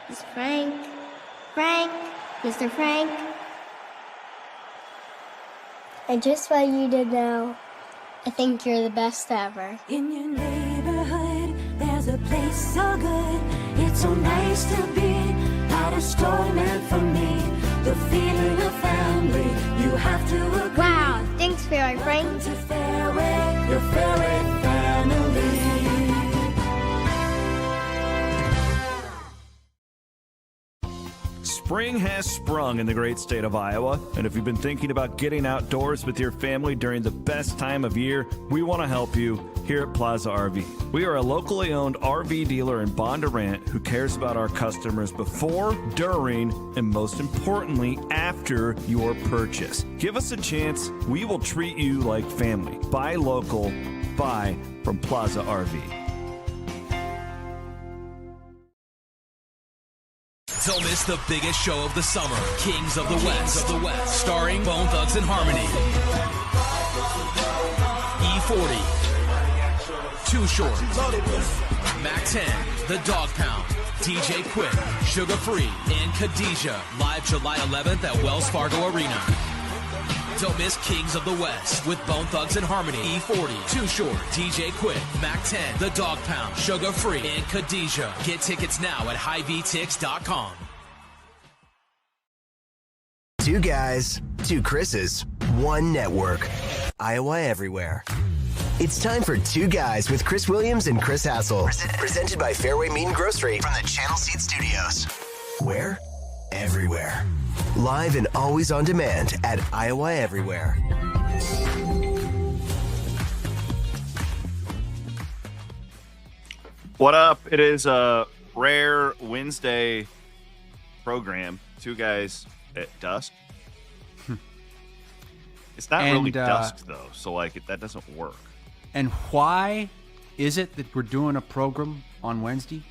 It's Frank. Frank. Mr. Frank. I just want you to know, I think you're the best ever. In your neighborhood, there's a place so good. It's so nice to be at a store meant for me. The feeling of family, you have to agree. Wow, thanks, Fareway Frank. Welcome to Fareway, your Fareway family. Spring has sprung in the great state of Iowa, and if you've been thinking about getting outdoors with your family during the best time of year, we want to help you here at Plaza RV. We are a locally owned RV dealer in Bondurant who cares about our customers before, during, and most importantly, after your purchase. Give us a chance. We will treat you like family. Buy local. Buy from Plaza RV. Don't miss the biggest show of the summer, Kings of the West, starring Bone Thugs and Harmony, E40, Too Short, Mac 10, The Dog Pound, DJ Quick, Sugar Free, and Khadijah, live July 11th at Wells Fargo Arena. Don't miss Kings of the West with Bone Thugs and Harmony, E40, Too Short, DJ Quick, Mac 10, The Dog Pound, Sugar Free, and Khadijah. Get tickets now at HighVTix.com. Two guys, two Chris's, one network. Iowa Everywhere. It's time for Two Guys with Chris Williams and Chris Hassel. Presented by Fareway Meat Grocery from the Channel Seed Studios. Where? Everywhere. Live and always on demand at Iowa Everywhere. What up? It is a rare Wednesday program. Two guys at dusk. It's not really dusk, though, so that doesn't work. And why is it that we're doing a program on Wednesday?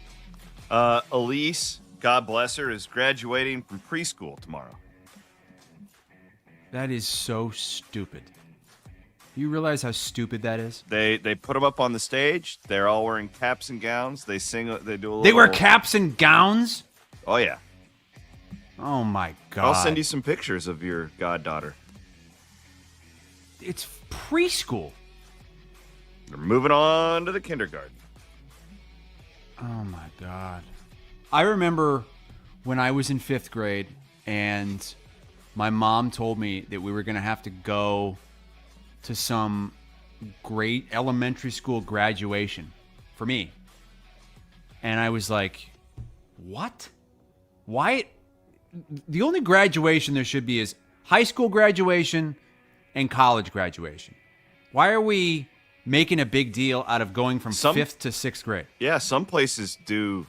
Elise, God bless her, is graduating from preschool tomorrow. That is so stupid. You realize how stupid that is? They put them up on the stage. They're all wearing caps and gowns. They sing. They do a little. They wear caps and gowns? Oh, yeah. Oh, my God. I'll send you some pictures of your goddaughter. It's preschool. They're moving on to the kindergarten. Oh, my God. I remember when I was in 5th grade and my mom told me that we were going to have to go to some great elementary school graduation for me. And I was like, what? Why? The only graduation there should be is high school graduation and college graduation. Why are we making a big deal out of going from 5th to 6th grade? Yeah, some places do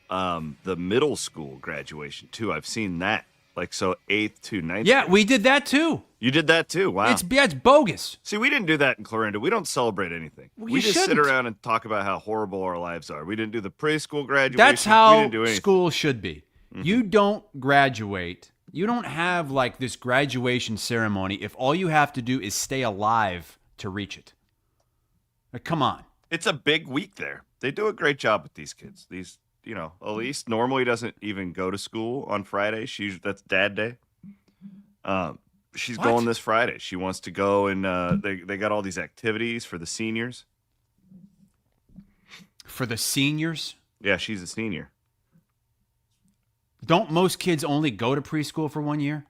the middle school graduation, too. I've seen that. 8th to 9th. Yeah, grade. we did that, too. You did that, too? Wow. It's bogus. See, we didn't do that in Clarinda. We don't celebrate anything. Well, we just sit shouldn't. around and talk about how horrible our lives are. We didn't do the preschool graduation. That's we how didn't do anything. school should be. Mm-hmm. You don't graduate. You don't have this graduation ceremony if all you have to do is stay alive to reach it. Come on. It's a big week there. They do a great job with these kids. Elise normally doesn't even go to school on Friday. That's Dad Day. She's going this Friday. She wants to go, and they got all these activities for the seniors. For the seniors? Yeah, she's a senior. Don't most kids only go to preschool for 1 year?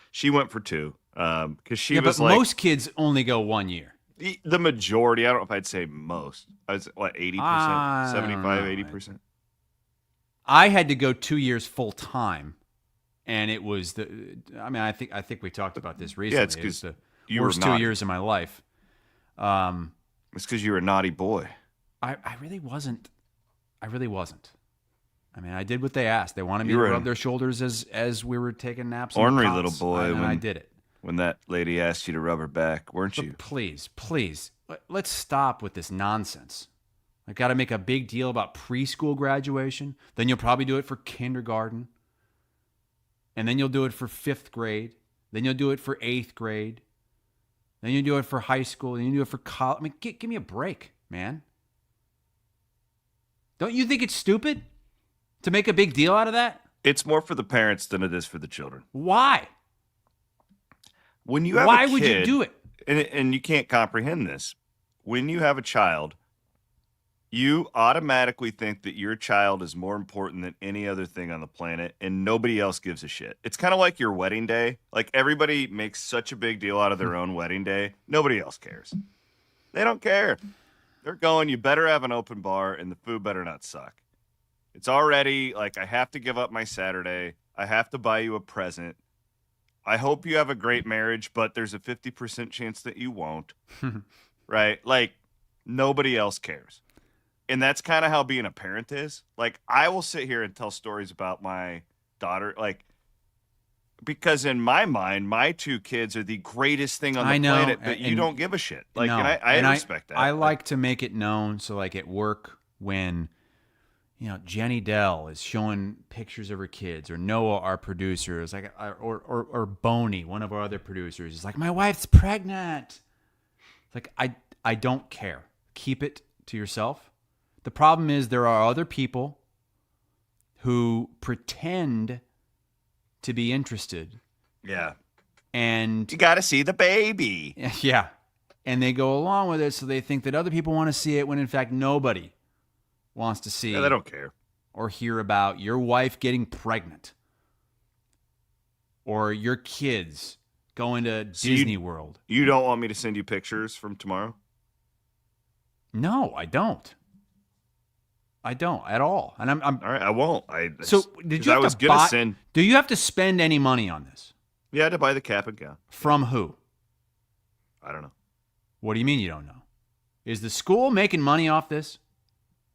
She went for 2 because she was but most kids only go 1 year. The majority. I don't know if I'd say most. I was 80%, 75, 80%. I had to go 2 years full time, and it was I think we talked about this recently. Yeah, it's because the worst 2 years of my life. It's because you were a naughty boy. I really wasn't. I mean, I did what they asked. They wanted me to rub their shoulders as we were taking naps. Ornery little boy. And I did it. When that lady asked you to rub her back, weren't you? Please, let's stop with this nonsense. I got to make a big deal about preschool graduation. Then you'll probably do it for kindergarten. And then you'll do it for 5th grade. Then you'll do it for 8th grade. Then you'll do it for high school. Then you'll do it for college. I mean, give me a break, man. Don't you think it's stupid To make a big deal out of that? It's more for the parents than it is for the children. Why? When you have Why a kid, would you do it? And you can't comprehend this. When you have a child, you automatically think that your child is more important than any other thing on the planet, and nobody else gives a shit. It's kind of like your wedding day. Like, everybody makes such a big deal out of their own wedding day. Nobody else cares. They don't care. They're going, you better have an open bar, and the food better not suck. It's already, like, I have to give up my Saturday. I have to buy you a present. I hope you have a great marriage, but there's a 50% chance that you won't. Right? Like, nobody else cares. And that's kind of how being a parent is. Like, I will sit here and tell stories about my daughter, like, because in my mind, my two kids are the greatest thing on the planet, but you don't give a shit. Like, no, and I respect that. I like to make it known. So, like, at work, when, Jenny Dell is showing pictures of her kids, or Noah, our producer, is like, or Boney, one of our other producers, is like, my wife's pregnant. It's like, I don't care. Keep it to yourself. The problem is there are other people who pretend to be interested. Yeah. And you got to see the baby. Yeah. And they go along with it, so they think that other people want to see it when in fact nobody wants to see. Yeah, they don't care. Or hear about your wife getting pregnant. Or your kids going to Disney World. You don't want me to send you pictures from tomorrow? No, I don't. I don't at all. And I'm all right, I won't. So did you have to buy, do you have to spend any money on this? Yeah, I had to buy the cap and gown. From who? I don't know. What do you mean you don't know? Is the school making money off this?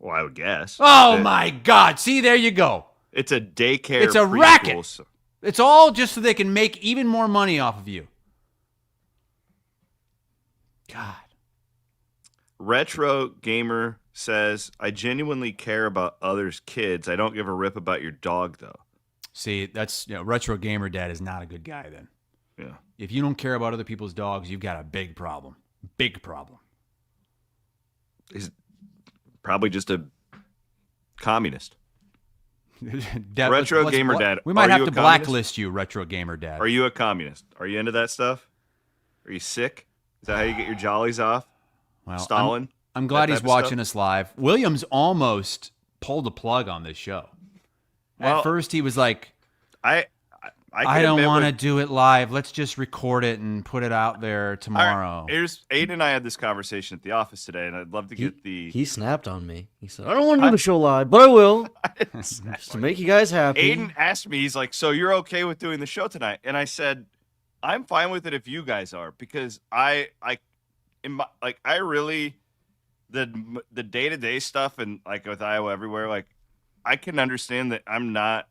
Well, I would guess. Oh, my God. See, there you go. It's a daycare. It's a racket. So. It's all just so they can make even more money off of you. God. Retro Gamer says, I genuinely care about others' kids. I don't give a rip about your dog, though. See, that's, Retro Gamer Dad is not a good guy then. Yeah. If you don't care about other people's dogs, you've got a big problem. Big problem. He's probably just a communist. Retro Gamer Dad. We might have to blacklist you, Retro Gamer Dad. Are you a communist? Are you into that stuff? Are you sick? Is that how you get your jollies off? Well, Stalin? I'm glad he's watching us live. Williams almost pulled the plug on this show. At first, he was like, I don't want to do it live. Let's just record it and put it out there tomorrow. Aiden and I had this conversation at the office today, and I'd love to get He snapped on me. He said, I don't want to do the show live, but I will. Just to make you guys happy. Aiden asked me, he's like, so you're okay with doing the show tonight? And I said, I'm fine with it if you guys are, because the day-to-day stuff and like with Iowa Everywhere, like I can understand that I'm not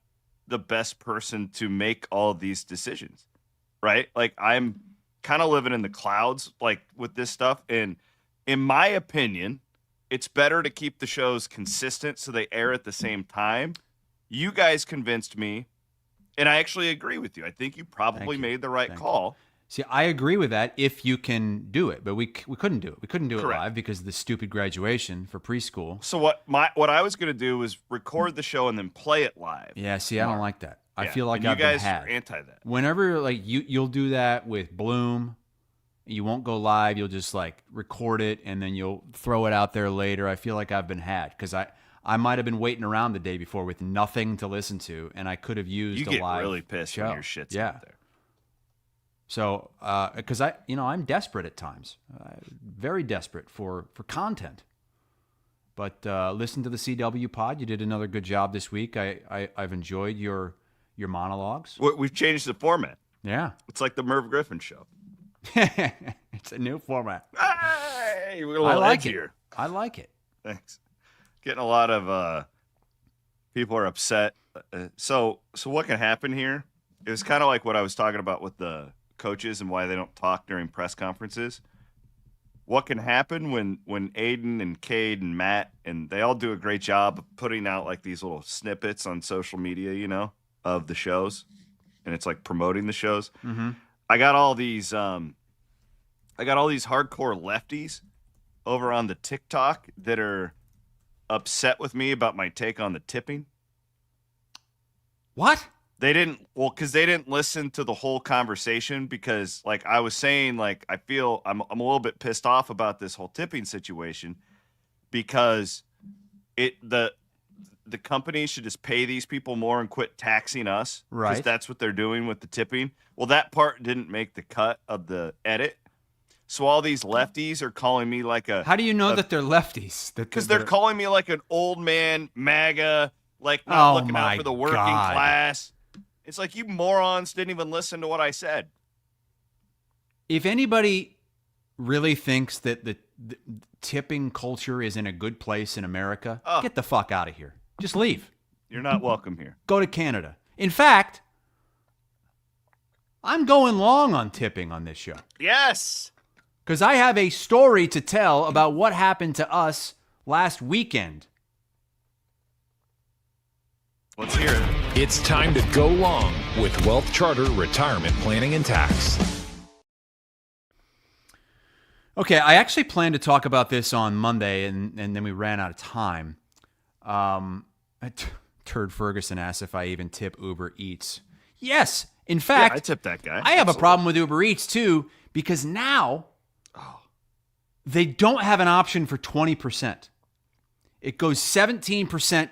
the best person to make all of these decisions, right? Like I'm kind of living in the clouds, like with this stuff. And in my opinion, it's better to keep the shows consistent so they air at the same time. You guys convinced me, and I actually agree with you. I think you probably made the right call. See, I agree with that if you can do it, but we couldn't do it. We couldn't do it Correct. live because of the stupid graduation for preschool. So what I was going to do was record the show and then play it live. Yeah, see, I don't like that. I feel like and I've you guys been had. are anti that. Whenever like you'll do that with Bloom, you won't go live. You'll just like record it and then you'll throw it out there later. I feel like I've been had because I might have been waiting around the day before with nothing to listen to, and I could have used a live show. You get really pissed when your shit's out there. So, because I'm desperate at times, very desperate for content. But listen to the CW pod. You did another good job this week. I've enjoyed your monologues. We've changed the format. Yeah, it's like the Merv Griffin show. It's a new format. Hey, we're a little edgier. I like it. Thanks. Getting a lot of people are upset. So what can happen here? It was kind of like what I was talking about with the coaches and why they don't talk during press conferences. What can happen when Aiden and Cade and Matt and they all do a great job of putting out like these little snippets on social media, of the shows, and it's like promoting the shows. Mm-hmm. I got all these hardcore lefties over on the TikTok that are upset with me about my take on the tipping. What? They didn't, well, because they didn't listen to the whole conversation because, like I was saying, like I feel I'm a little bit pissed off about this whole tipping situation because the company should just pay these people more and quit taxing us. Right. Because that's what they're doing with the tipping. Well, that part didn't make the cut of the edit. So all these lefties are calling me like a... How do you know that they're lefties? Because they're calling me like an old man MAGA, like not looking out for the working class. It's like, you morons didn't even listen to what I said. If anybody really thinks that the tipping culture is in a good place in America, get the fuck out of here. Just leave. You're not welcome here. Go to Canada. In fact, I'm going long on tipping on this show. Yes. Because I have a story to tell about what happened to us last weekend. Let's hear it. It's time to go long with Wealth Charter Retirement Planning and Tax. Okay, I actually planned to talk about this on Monday, and then we ran out of time. Turd Ferguson asked if I even tip Uber Eats. Yes, in fact, I tip that guy. I have a problem with Uber Eats too, because now they don't have an option for 20%. It goes 17%,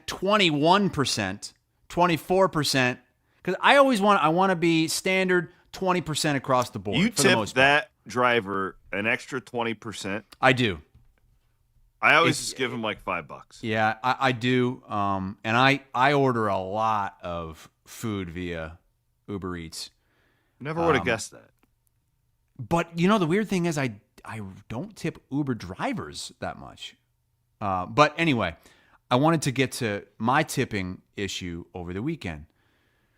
21%, 24%. Because I want to be standard 20% across the board. You for the tip most part. that driver an extra 20%. I do. I always just give him like $5. Yeah, I do. And I order a lot of food via Uber Eats. Never would have guessed that. But you know, the weird thing is I don't tip Uber drivers that much. But anyway, I wanted to get to my tipping issue over the weekend.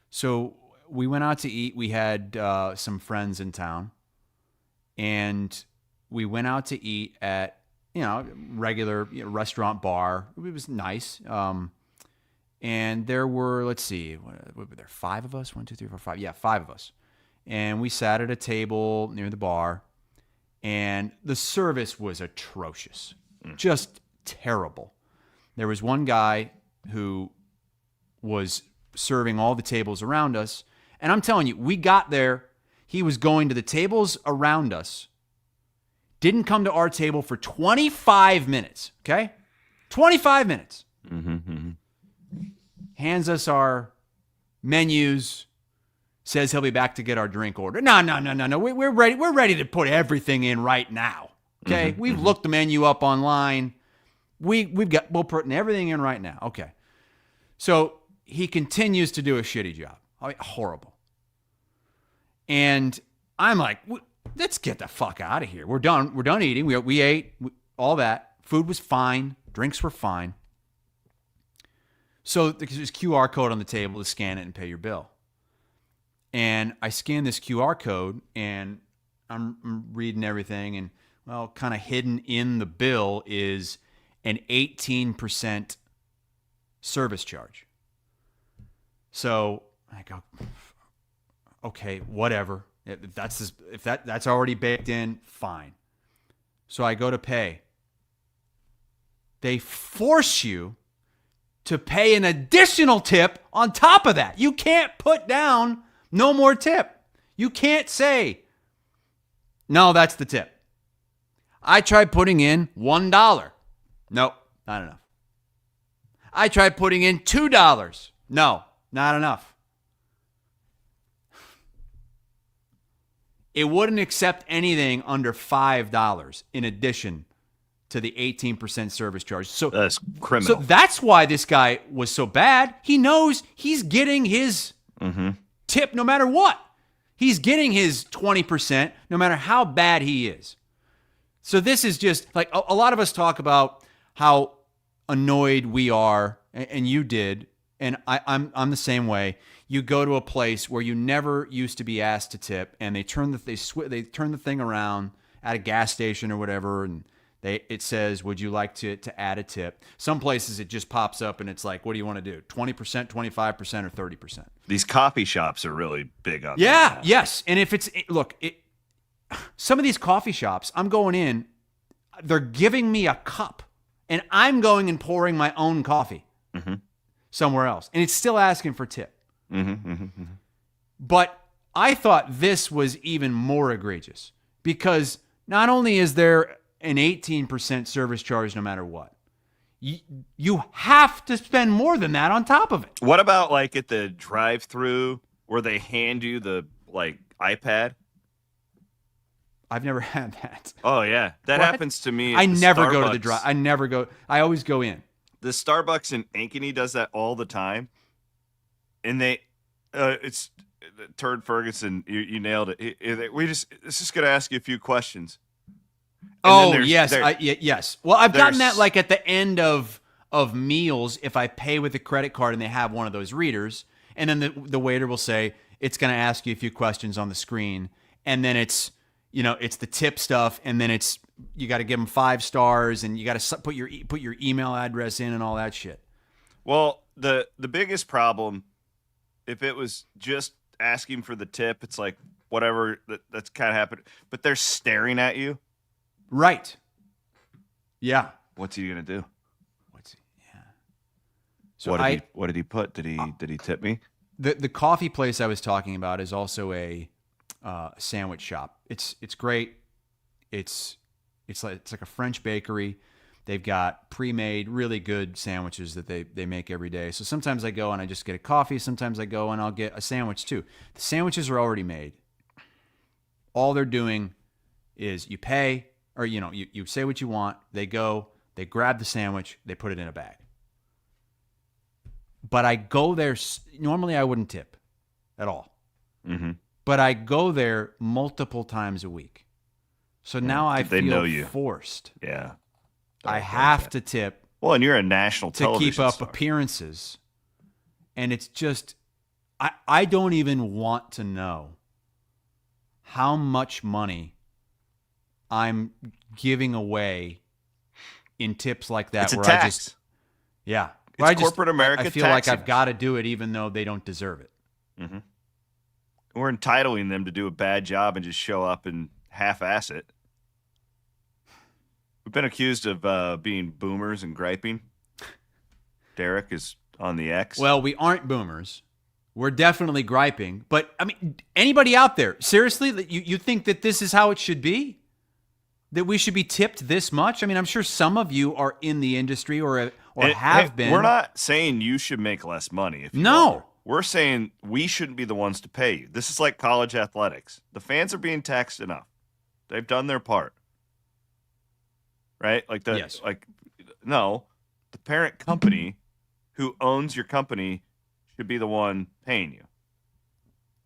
So we went out to eat. We had some friends in town, and we went out to eat at regular restaurant bar. It was nice. And there were, let's see, what were there? 5 of us? 1, 2, 3, 4, 5. Yeah, 5 of us. And we sat at a table near the bar, and the service was atrocious, just terrible. There was one guy who was serving all the tables around us, and I'm telling you, we got there, he was going to the tables around us, didn't come to our table for 25 minutes, okay? 25 minutes. Hands us our menus, says he'll be back to get our drink order. No. We're ready. We're ready to put everything in right now. Okay. We've looked the menu up online. We're putting everything in right now. Okay. So he continues to do a shitty job. I mean, horrible. And I'm like, let's get the fuck out of here. We're done. We're done eating. We ate all that. Food was fine. Drinks were fine. So there's a QR code on the table to scan it and pay your bill. And I scan this QR code, and I'm reading everything, and, well, kind of hidden in the bill is an 18% service charge. So I go, okay, whatever. If that's already baked in, fine. So I go to pay. They force you to pay an additional tip on top of that. You can't put down no more tip. You can't say, no, that's the tip. I tried putting in $1. Nope, not enough. I tried putting in $2. No, not enough. It wouldn't accept anything under $5 in addition to the 18% service charge. So that's criminal. So that's why this guy was so bad. He knows he's getting his tip no matter what. He's getting his 20% no matter how bad he is. So this is just like a lot of us talk about how annoyed we are, and you did, and I'm the same way. You go to a place where you never used to be asked to tip, and they turn the thing around at a gas station or whatever, and it says, would you like to add a tip? Some places it just pops up and it's like, what do you want to do? 20%, 25%, or 30%? These coffee shops are really big on that. That. Yes. And if some of these coffee shops, I'm going in, they're giving me a cup and I'm going and pouring my own coffee somewhere else. And it's still asking for tip. But I thought this was even more egregious because not only is there an 18% service charge no matter what, you have to spend more than that on top of it. What about like at the drive-thru where they hand you the like iPad? I've never had that. Oh yeah, that happens to me. I never Starbucks. go to the drive. I never go. I always go in. The Starbucks in Ankeny does that all the time, and it's Turd Ferguson. You nailed it. It's just gonna ask you a few questions. And yes, yes. Well, I've gotten that like at the end of meals if I pay with a credit card and they have one of those readers, and then the waiter will say it's going to ask you a few questions on the screen, and then it's the tip stuff, and then it's you got to give them 5 stars, and you got to put your email address in and all that shit. Well, the biggest problem, if it was just asking for the tip, it's like whatever that's kind of happened, but they're staring at you. Right. Yeah. What's he gonna do? Yeah. So what did he put? Did he tip me? The coffee place I was talking about is also a sandwich shop. It's great. It's like a French bakery. They've got pre-made, really good sandwiches that they make every day. So sometimes I go and I just get a coffee. Sometimes I go and I'll get a sandwich too. The sandwiches are already made. All they're doing is you pay, or you say what you want. They go, they grab the sandwich, they put it in a bag. But I go there. Normally I wouldn't tip at all. Mm-hmm. But I go there multiple times a week. So now I feel forced. Yeah. I have to tip. Well, and you're a national television to keep up star. Appearances. And it's just, I don't even want to know how much money I'm giving away in tips like that. It's a tax. It's corporate America. I feel like I've got to do it even though they don't deserve it. Mm-hmm. We're entitling them to do a bad job and just show up and half-ass it. We've been accused of being boomers and griping. Derek is on the X. Well, we aren't boomers. We're definitely griping. But, I mean, anybody out there, seriously, you think that this is how it should be? That we should be tipped this much? I mean, I'm sure some of you are in the industry or have been. We're not saying you should make less money. If you No. are. We're saying we shouldn't be the ones to pay you. This is like college athletics. The fans are being taxed enough. They've done their part. Right? Yes. No, the parent company who owns your company should be the one paying you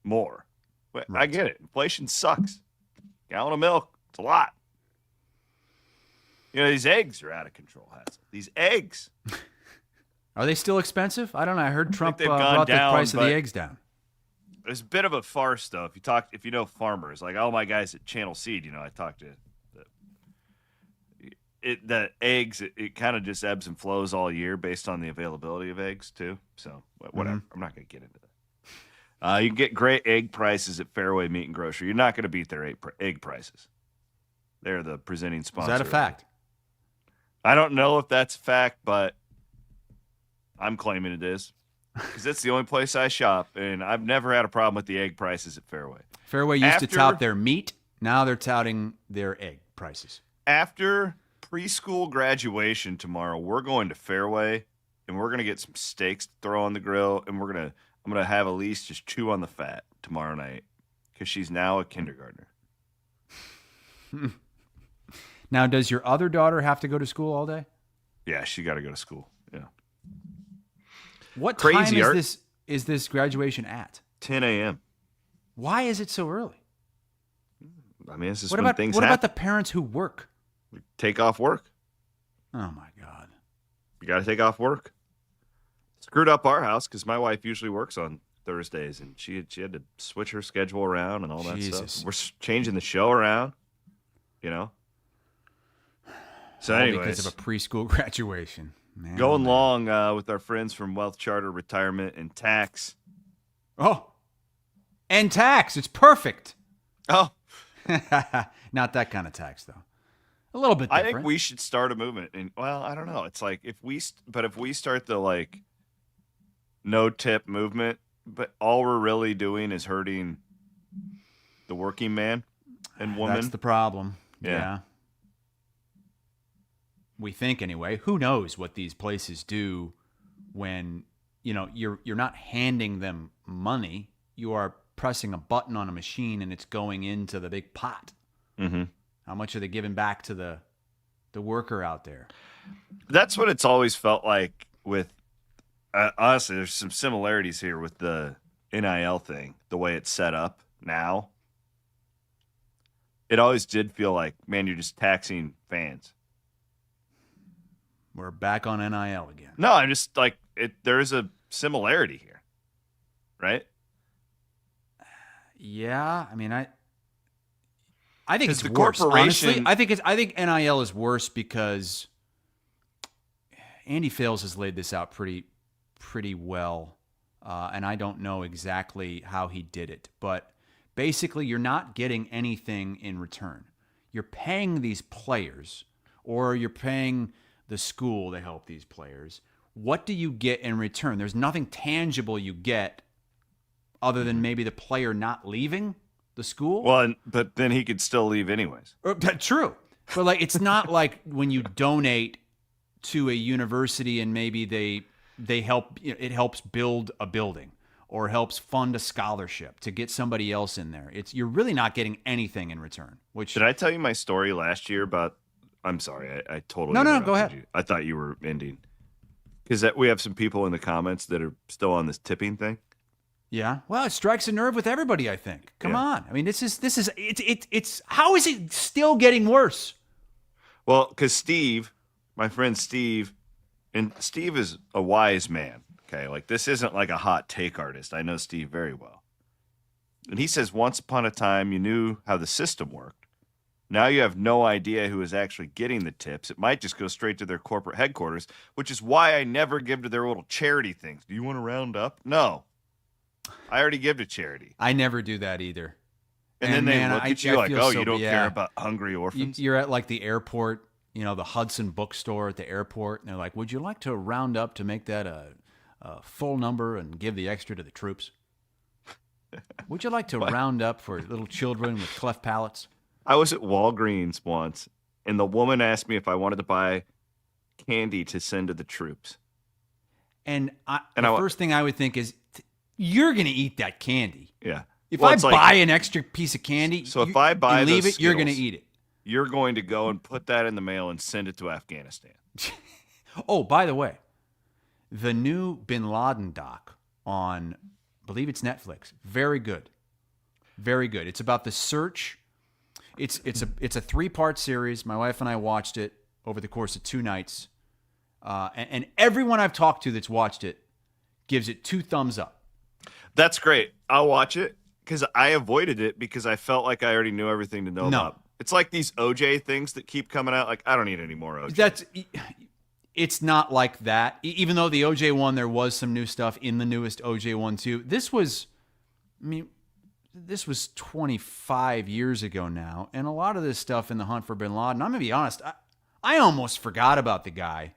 more. But Right. I get it. Inflation sucks. Gallon of milk, it's a lot. These eggs are out of control, Hassel. These eggs. Are they still expensive? I don't know. I heard Trump they've gone brought the down, price of the but eggs down. There's a bit of a farce, though. If you know farmers, like all my guys at Channel Seed, I talk to the eggs. It kind of just ebbs and flows all year based on the availability of eggs too. So whatever. Mm-hmm. I'm not going to get into that. You can get great egg prices at Fareway Meat and Grocery. You're not going to beat their egg prices. They're the presenting sponsor. Is that a fact? I don't know if that's a fact, but I'm claiming it is. Because that's the only place I shop, and I've never had a problem with the egg prices at Fareway. Fareway used to tout their meat. Now they're touting their egg prices. After preschool graduation tomorrow, we're going to Fareway, and we're going to get some steaks to throw on the grill, and I'm going to have Elise just chew on the fat tomorrow night because she's now a kindergartner. Now, does your other daughter have to go to school all day? Yeah, she got to go to school. Yeah. What Crazy time is this graduation at? 10 a.m. Why is it so early? I mean, this is What when things about happen. the parents who work? Take off work. Oh, my God. You got to take off work. Screwed up our house because my wife usually works on Thursdays, and she had to switch her schedule around and all that stuff. We're changing the show around, So All anyways, because of a preschool graduation. Man, going long with our friends from Wealth Charter Retirement and Tax. Oh, and tax. It's perfect. Oh. Not that kind of tax, though. A little bit different. I think we should start a movement. And I don't know. It's like if we start the no tip movement, but all we're really doing is hurting the working man and woman. That's the problem. Yeah. We think anyway. Who knows what these places do when, you're not handing them money. You are pressing a button on a machine and it's going into the big pot. Mm-hmm. How much are they giving back to the worker out there? That's what it's always felt like with, honestly, there's some similarities here with the NIL thing, the way it's set up now. It always did feel like, man, you're just taxing fans. We're back on NIL again. No, I'm just like, there is a similarity here, right? Yeah, I mean, I think it's the worse. corporation- Honestly, I think NIL is worse because Andy Fales has laid this out pretty well, and I don't know exactly how he did it, but basically, you're not getting anything in return. You're paying these players, or you're paying the school to help these players. What do you get in return? There's nothing tangible you get other than maybe the player not leaving the school. Well, but then he could still leave anyways. True. But like, it's not like when you donate to a university and maybe they help, it helps build a building or helps fund a scholarship to get somebody else in there. You're really not getting anything in return. Which Did I tell you my story last year about? I'm sorry, I totally. No, interrupted go ahead. you. I thought you were ending because we have some people in the comments that are still on this tipping thing. Yeah. Well, it strikes a nerve with everybody, I think. Come on. I mean, it's how is it still getting worse? Well, because Steve, my friend Steve, and Steve is a wise man. Okay, like this isn't like a hot take artist. I know Steve very well. And he says, once upon a time, you knew how the system worked. Now you have no idea who is actually getting the tips. It might just go straight to their corporate headquarters, which is why I never give to their little charity things. Do you want to round up? No. I already give to charity. I never do that either. And then they look at you like, oh, you don't yeah. care about hungry orphans? You're at like the airport, the Hudson bookstore at the airport, and they're like, would you like to round up to make that a full number and give the extra to the troops? Would you like to round up for little children with cleft palates? I was at Walgreens once, and the woman asked me if I wanted to buy candy to send to the troops. And the first thing I would think is, you're going to eat that candy. Yeah. If I buy an extra piece of candy, so if I buy and leave those it, you're going to Skittles, eat it. You're going to go and put that in the mail and send it to Afghanistan. Oh, by the way, the new Bin Laden doc on, I believe it's Netflix. Very good. Very good. It's about the search. It's a 3-part series. My wife and I watched it over the course of 2 nights. And everyone I've talked to that's watched it gives it 2 thumbs up. That's great. I'll watch it because I avoided it because I felt like I already knew everything to know about. It's like these OJ things that keep coming out. Like, I don't need any more OJ. It's not like that. Even though the OJ one, there was some new stuff in the newest OJ one too. This was 25 years ago now. And a lot of this stuff in the hunt for bin Laden, I'm going to be honest, I almost forgot about the guy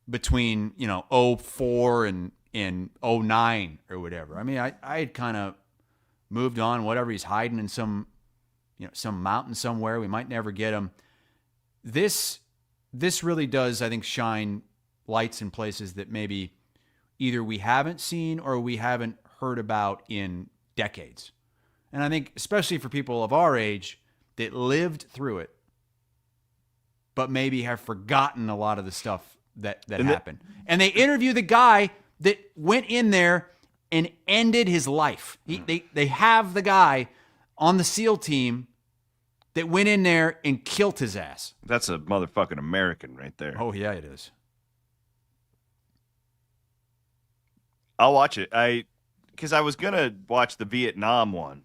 between, 04 and 09 or whatever. I mean, I had kind of moved on, whatever. He's hiding in some mountain somewhere. We might never get him. This really does, I think, shine lights in places that maybe either we haven't seen or we haven't heard about in decades. And I think especially for people of our age that lived through it, but maybe have forgotten a lot of the stuff that happened. And they interview the guy that went in there and ended his life. They have the guy on the SEAL team that went in there and killed his ass. That's a motherfucking American right there. Oh, yeah, it is. I'll watch it. Because I was going to watch the Vietnam one.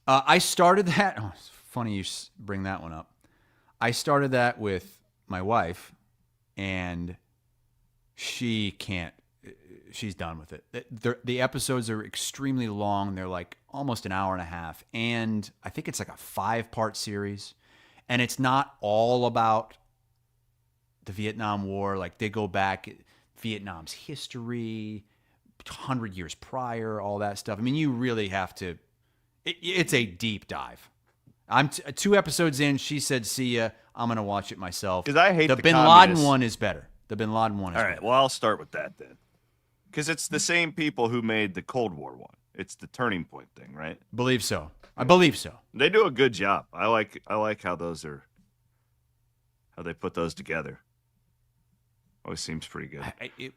I started that. Oh, it's funny you bring that one up. I started that with my wife, and she's done with it. The episodes are extremely long. They're like almost an hour and a half. And I think it's like a 5-part series. And it's not all about the Vietnam War. Like they go back, Vietnam's history, 100 years prior, all that stuff. I mean, you really have to. It's a deep dive. I'm 2 episodes in. She said, "See ya." I'm gonna watch it myself. Because I hate the Bin communists. Laden one is better. The Bin Laden one is All better. right, well, I'll start with that then. Because it's the same people who made the Cold War one. It's the turning point thing, right? Believe so. I believe so. They do a good job. I like how they put those together. Always seems pretty good.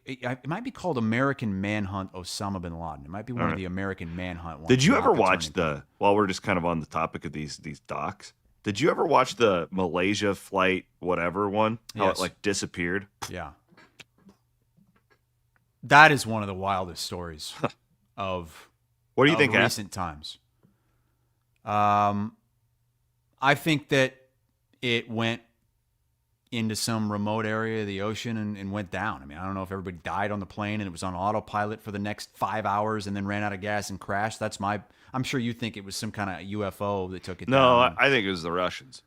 It might be called American Manhunt Osama bin Laden. It might be one of the American Manhunt ones. Did you not ever the watch Turning while we're just kind of on the topic of these docs, did you ever watch the Malaysia flight whatever one? How Yes. it like disappeared? Point? Yeah. That is one of the wildest stories of What do you think, recent times. I think that it went into some remote area of the ocean and went down. I mean, I don't know if everybody died on the plane and it was on autopilot for the next 5 hours and then ran out of gas and crashed. I'm sure you think it was some kind of UFO that took it down. No, I think it was the Russians.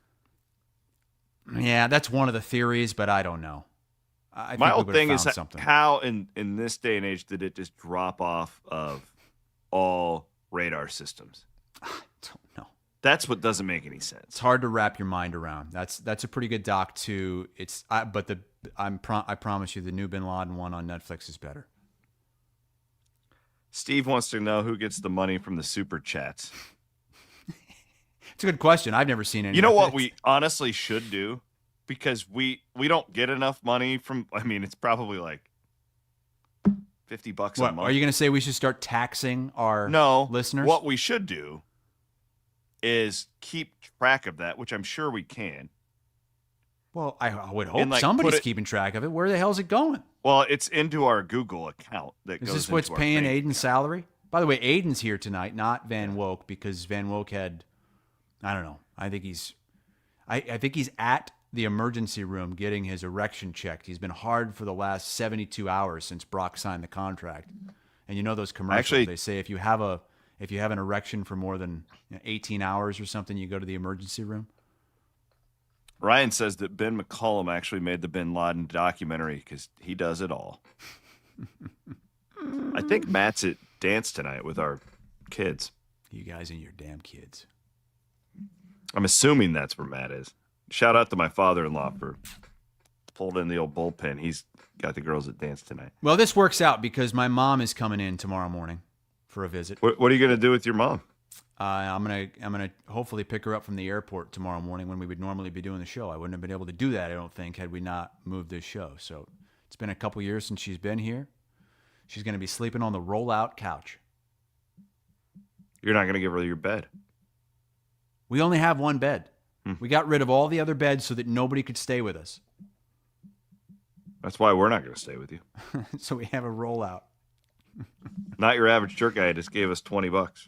Yeah, that's one of the theories, but I don't know. I My think we whole would've thing is found something. how in this day and age did it just drop off of all radar systems? I don't know. That's what doesn't make any sense. It's hard to wrap your mind around. That's a pretty good doc too. I promise you, the new Bin Laden one on Netflix is better. Steve wants to know who gets the money from the super chats. It's a good question. I've never seen any. You know of what it. we honestly should do? Because we don't get enough money from, I mean, it's probably like $50 a What, month. are you going to say we should start taxing our listeners? What we should do is keep track of that, which I'm sure we can. Well, I would hope And, like, somebody's put it- keeping track of it. Where the hell's it going? Well, it's into our Google account that Is goes this what's into our paying bank Aiden's account. salary? By the way, Aiden's here tonight, not Van Woke, because Van Woke had, I don't know. I think he's at the emergency room getting his erection checked. He's been hard for the last 72 hours since Brock signed the contract. And you know those commercials? Actually- They say if you have an erection for more than 18 hours or something, you go to the emergency room. Ryan says that Ben McCollum actually made the Bin Laden documentary because he does it all. I think Matt's at dance tonight with our kids. You guys and your damn kids. I'm assuming that's where Matt is. Shout out to my father-in-law for pulled in the old bullpen. He's got the girls at dance tonight. Well, this works out because my mom is coming in tomorrow morning for a visit. What are you going to do with your mom? I'm gonna hopefully pick her up from the airport tomorrow morning when we would normally be doing the show. I wouldn't have been able to do that, I don't think, had we not moved this show. So it's been a couple years since she's been here. She's going to be sleeping on the roll-out couch. You're not going to give her your bed. We only have one bed. We got rid of all the other beds so that nobody could stay with us. That's why we're not going to stay with you. So we have a rollout. Not Your Average Jerk Guy just gave us $20.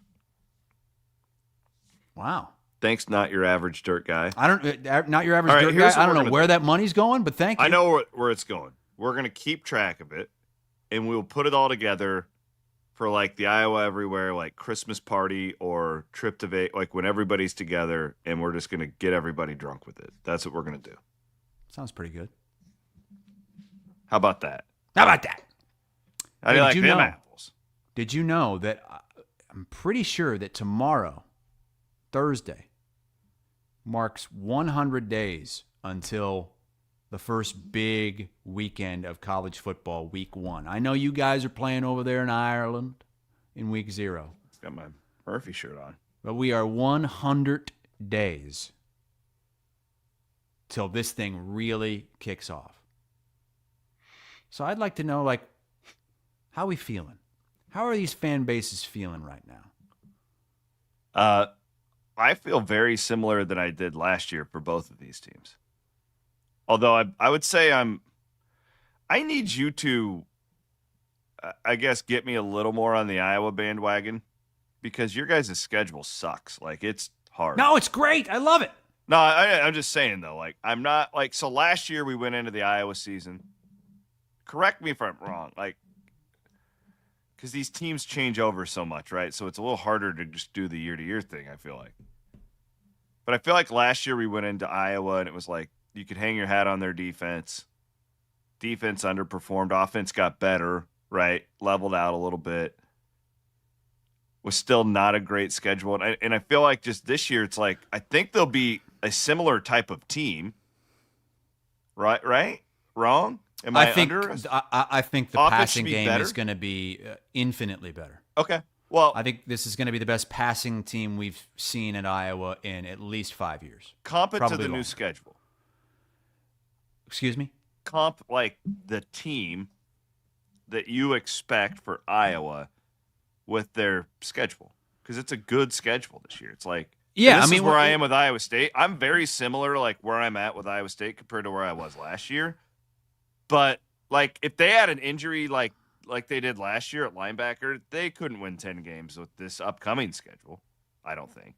Wow. Thanks, Not Your Average Dirt Guy. Not your average All right, dirt here's guy. I what don't we're know gonna where do. that money's going, but thank you. I know where it's going. We're going to keep track of it, and we'll put it all together for like the Iowa Everywhere, like Christmas party or trip to Vegas, like when everybody's together, and we're just going to get everybody drunk with it. That's what we're going to do. Sounds pretty good. How about that? How about that? How do you Hey, like did you them know- apples? Did you know that I'm pretty sure that tomorrow, Thursday, marks 100 days until the first big weekend of college football, week 1. I know you guys are playing over there in Ireland in week 0, Got my Murphy shirt on. but we are 100 days till this thing really kicks off. So I'd like to know, like, how we feeling? How are these fan bases feeling right now? I feel very similar than I did last year for both of these teams. Although I would say I need you to, I guess, get me a little more on the Iowa bandwagon because your guys' schedule sucks. Like, it's hard. No, it's great. I love it. No, I'm just saying, though. Like, I'm not, like, so last year we went into the Iowa season. Correct me if I'm wrong. Like, because these teams change over so much, right? So it's a little harder to just do the year-to-year thing, I feel like. But I feel like last year we went into Iowa and it was like you could hang your hat on their defense. Defense underperformed. Offense got better. right? Leveled out a little bit. Was still not a great schedule. And I feel like just this year, it's like, I think they'll be a similar type of team. Right? Wrong? Am I think under? I think the Offense passing should be game better? is going to be infinitely better. Okay. Well, I think this is going to be the best passing team we've seen at Iowa in at least 5 years. comp it to Probably the new longer. schedule. Excuse me? Comp like the team that you expect for Iowa with their schedule, because it's a good schedule this year. It's like, Yeah, and this I mean, is where I am with Iowa State. I'm very similar, like where I'm at with Iowa State compared to where I was last year. But like, if they had an injury like they did last year at linebacker, they couldn't win 10 games with this upcoming schedule, I don't think.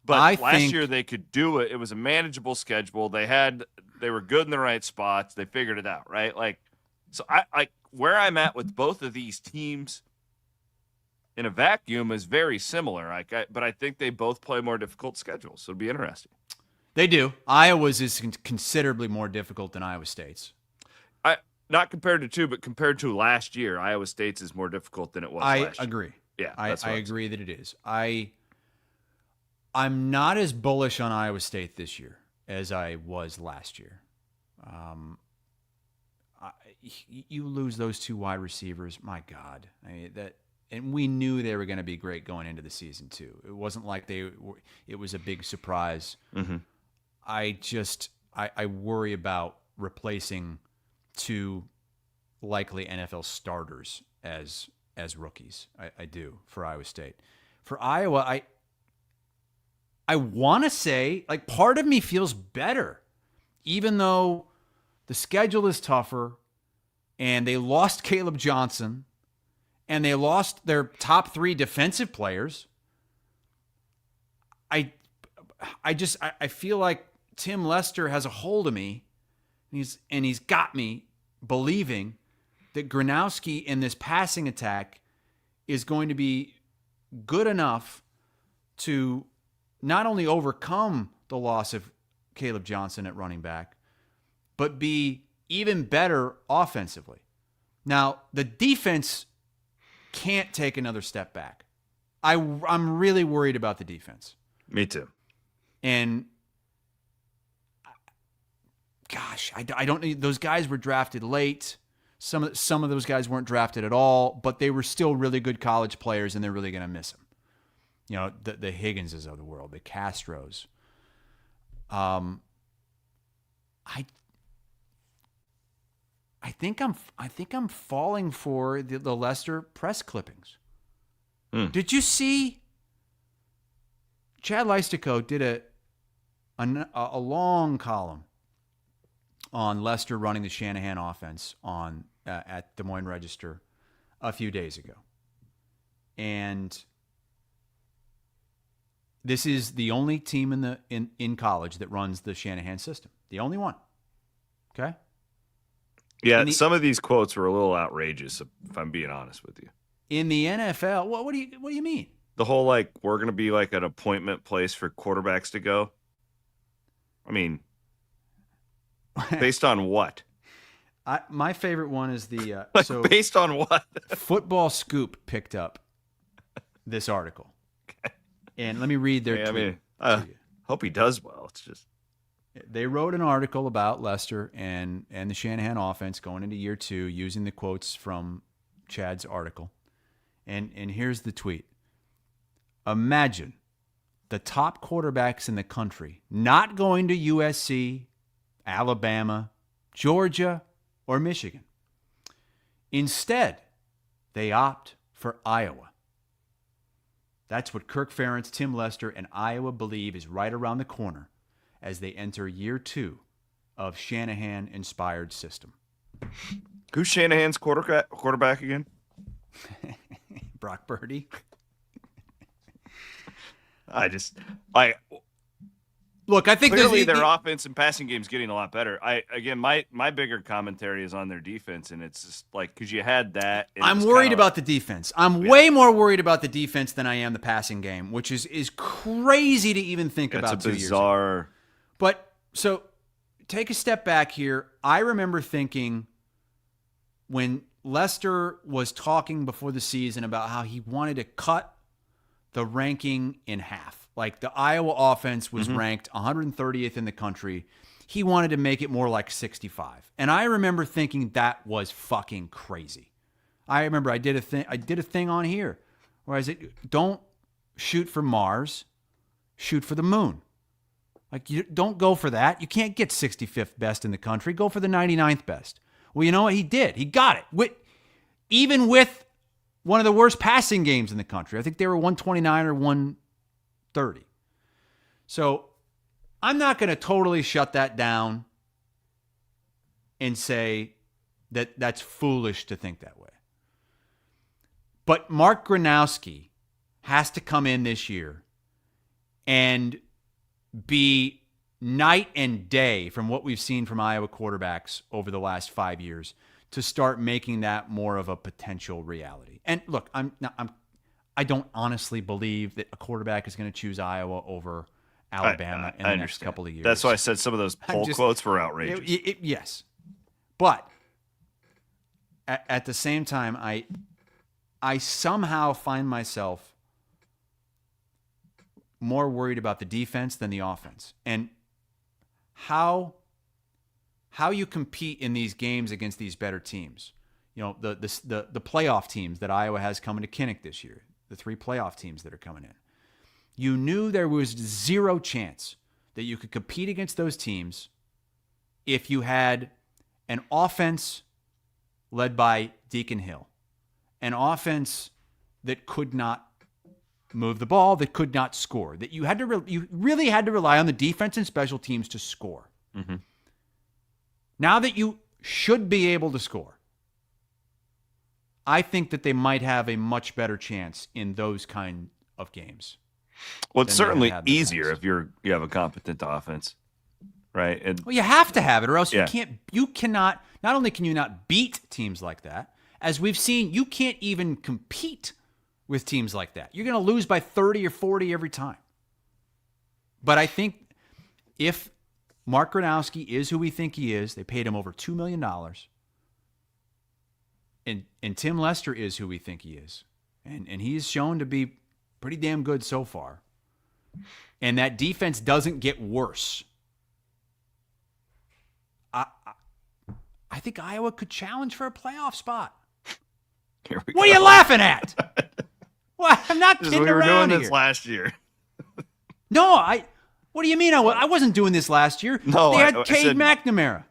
But last year they could do it. It was a manageable schedule. They were good in the right spots. They figured it out, right? Like, so I where I'm at with both of these teams in a vacuum is very similar. But I think they both play more difficult schedules, so it'll be interesting. They do. Iowa's is considerably more difficult than Iowa State's. Not compared to two, but compared to last year, Iowa State's is more difficult than it was last year. I agree. Yeah, I agree that it is. I'm not as bullish on Iowa State this year as I was last year. You lose those two wide receivers, my God. And we knew they were going to be great going into the season too. It wasn't like it was a big surprise. Mm-hmm. I worry about replacing two likely NFL starters as rookies. I do for Iowa State. For Iowa, I want to say, like, part of me feels better, even though the schedule is tougher and they lost Caleb Johnson and they lost their top 3 defensive players. I feel like Tim Lester has a hold of me, and he's got me believing that Gronowski in this passing attack is going to be good enough to not only overcome the loss of Caleb Johnson at running back, but be even better offensively. Now, the defense can't take another step back. I'm really worried about the defense. Me too. And gosh, I don't know. Those guys were drafted late. Some of those guys weren't drafted at all, but they were still really good college players, and they're really going to miss them. You know, the Higginses of the world, the Castros. I think I'm falling for the Lester press clippings. Did you see? Chad Leistico did a long column on Lester running the Shanahan offense at Des Moines Register a few days ago, and this is the only team in college that runs the Shanahan system. The only one. Okay. Yeah, some of these quotes were a little outrageous, if I'm being honest with you. In the NFL, what do you mean? The whole, like, we're going to be like an appointment place for quarterbacks to go. I mean, based on what? My favorite one is the based on what? Football Scoop picked up this article. Okay. And let me read their tweet. I hope he does well. It's just they wrote an article about Lester and the Shanahan offense going into year 2 using the quotes from Chad's article. And here's the tweet. Imagine the top quarterbacks in the country not going to USC, Alabama, Georgia, or Michigan. Instead, they opt for Iowa. That's what Kirk Ferentz, Tim Lester, and Iowa believe is right around the corner as they enter year 2 of Shanahan-inspired system. Who's Shanahan's quarterback again? Brock Purdy. Look, I think clearly their offense and passing game is getting a lot better. My bigger commentary is on their defense, and it's just like, because you had that. I'm worried about the defense. I'm way more worried about the defense than I am the passing game, which is crazy to even think about 2 years ago. Bizarre. But so take a step back here. I remember thinking when Lester was talking before the season about how he wanted to cut the ranking in half. Like the Iowa offense was ranked 130th in the country. He wanted to make it more like 65. And I remember thinking that was fucking crazy. I remember I did a thing on here where I said, don't shoot for Mars, shoot for the moon. Like, you don't go for that. You can't get 65th best in the country. Go for the 99th best. Well, you know what? He did. He got it. Even with one of the worst passing games in the country. I think they were 129 or 130. So I'm not going to totally shut that down and say that that's foolish to think that way. But Mark Gronowski has to come in this year and be night and day from what we've seen from Iowa quarterbacks over the last 5 years to start making that more of a potential reality. And look, I don't honestly believe that a quarterback is going to choose Iowa over Alabama in the next couple of years. That's why I said some of those poll quotes were outrageous. Yes. But at the same time, I somehow find myself more worried about the defense than the offense. And how you compete in these games against these better teams. You know, the playoff teams that Iowa has coming to Kinnick this year, the 3 playoff teams that are coming in. You knew there was zero chance that you could compete against those teams if you had an offense led by Deacon Hill, an offense that could not move the ball, that could not score, that you really had to rely on the defense and special teams to score. Mm-hmm. Now that you should be able to score, I think that they might have a much better chance in those kind of games. Well, it's certainly easier if you have a competent offense, right? And, well, you have to have it, or else you cannot. Not only can you not beat teams like that, as we've seen, you can't even compete with teams like that. You're going to lose by 30 or 40 every time. But I think if Mark Gronowski is who we think he is, they paid him over $2 million, and Tim Lester is who we think he is, and he's shown to be pretty damn good so far, and that defense doesn't get worse, I think Iowa could challenge for a playoff spot. What are you laughing at? Well, I'm not kidding around here. We were doing this last year. No, what do you mean? I wasn't doing this last year. No, they had Cade McNamara.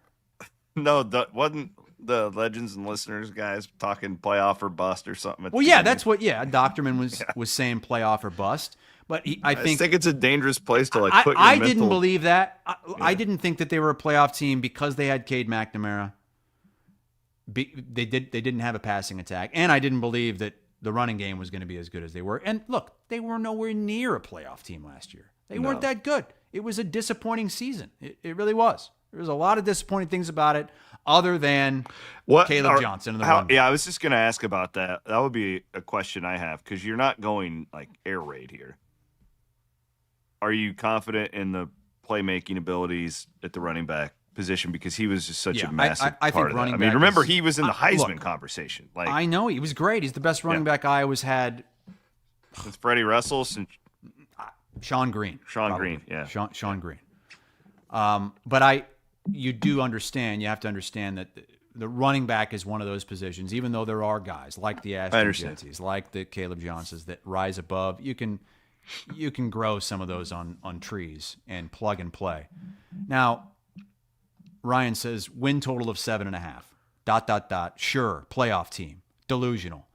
No, wasn't the Legends and Listeners guys talking playoff or bust or something? Well, yeah, that's what. Yeah, Doctorman was saying playoff or bust. But I think it's a dangerous place to put your I didn't believe that. I didn't think that they were a playoff team because they had Cade McNamara. They didn't have a passing attack, and I didn't believe that the running game was going to be as good as they were. And look, they were nowhere near a playoff team last year. They weren't that good. It was a disappointing season. It really was. There was a lot of disappointing things about it, other than Caleb Johnson and the run. Yeah, I was just going to ask about that. That would be a question I have, because you're not going like air raid here. Are you confident in the playmaking abilities at the running back position, because he was just such a massive I part think of running that? back remember he was in the Heisman conversation. Like, I know he was great. He's the best running back Iowa's had. With Freddie Russell and Sean Green. Sean Green. But you do understand. You have to understand that the running back is one of those positions. Even though there are guys like the Ashton Genties, like the Caleb Johnsons that rise above, you can grow some of those on trees and plug and play. Now, Ryan says win total of 7.5. ... Sure, playoff team. Delusional.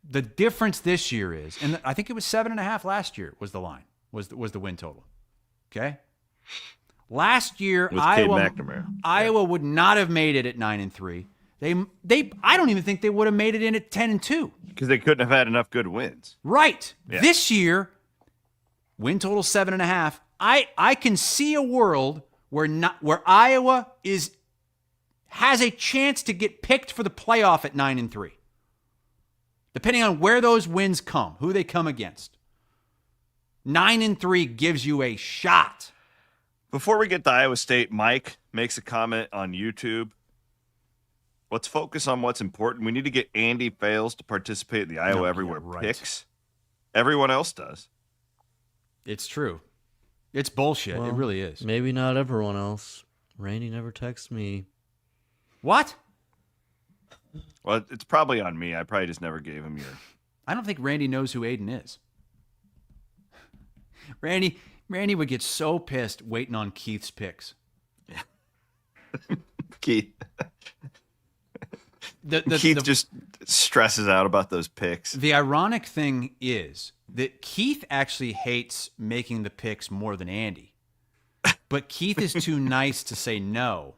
The difference this year is, and I think it was 7.5 last year was the line, was the win total. Okay? Last year, Iowa would not have made it at 9-3. I don't even think they would have made it in at 10-2. Because they couldn't have had enough good wins. Right. Yeah. This year, win total 7.5. I can see a world where Iowa has a chance to get picked for the playoff at 9-3. Depending on where those wins come, who they come against. 9-3 gives you a shot. Before we get to Iowa State, Mike makes a comment on YouTube. Let's focus on what's important. We need to get Andy Fales to participate in the Iowa Everywhere picks. Everyone else does. It's true. It's bullshit. Well, it really is. Maybe not everyone else. Randy never texts me. What? Well, it's probably on me. I probably just never gave him your. I don't think Randy knows who Aiden is. Randy would get so pissed waiting on Keith's picks. Keith. Keith just stresses out about those picks. The ironic thing is that Keith actually hates making the picks more than Andy. But Keith is too nice to say no.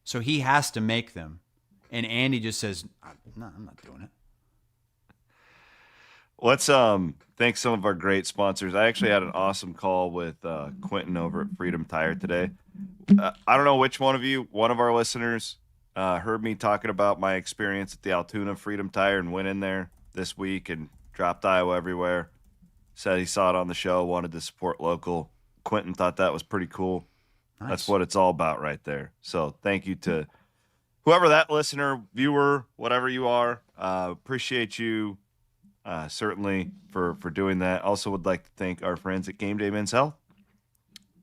So he has to make them. And Andy just says, no, I'm not doing it. Let's thank some of our great sponsors. I actually had an awesome call with Quentin over at Freedom Tire today. I don't know which one of our listeners heard me talking about my experience at the Altoona Freedom Tire and went in there this week and dropped Iowa Everywhere. Said he saw it on the show, wanted to support local. Quentin thought that was pretty cool. Nice. That's what it's all about right there. So thank you to whoever that listener, viewer, whatever you are. Appreciate you certainly for doing that. Also would like to thank our friends at Game Day Men's Health.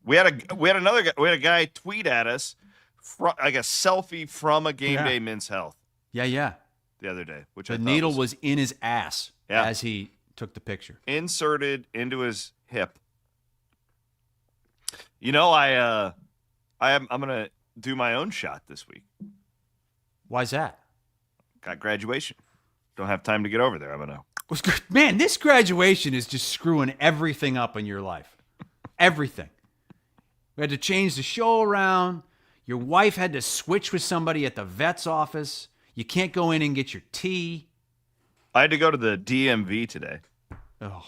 We had a guy tweet at us like a selfie from a Game Day Men's Health. Yeah. The other day, which the needle was in his ass as he took the picture. Inserted into his hip. You know, I'm gonna do my own shot this week. Why's that? Got graduation. Don't have time to get over there. Man, this graduation is just screwing everything up in your life. Everything. We had to change the show around. Your wife had to switch with somebody at the vet's office. You can't go in and get your tea. I had to go to the DMV today. Oh.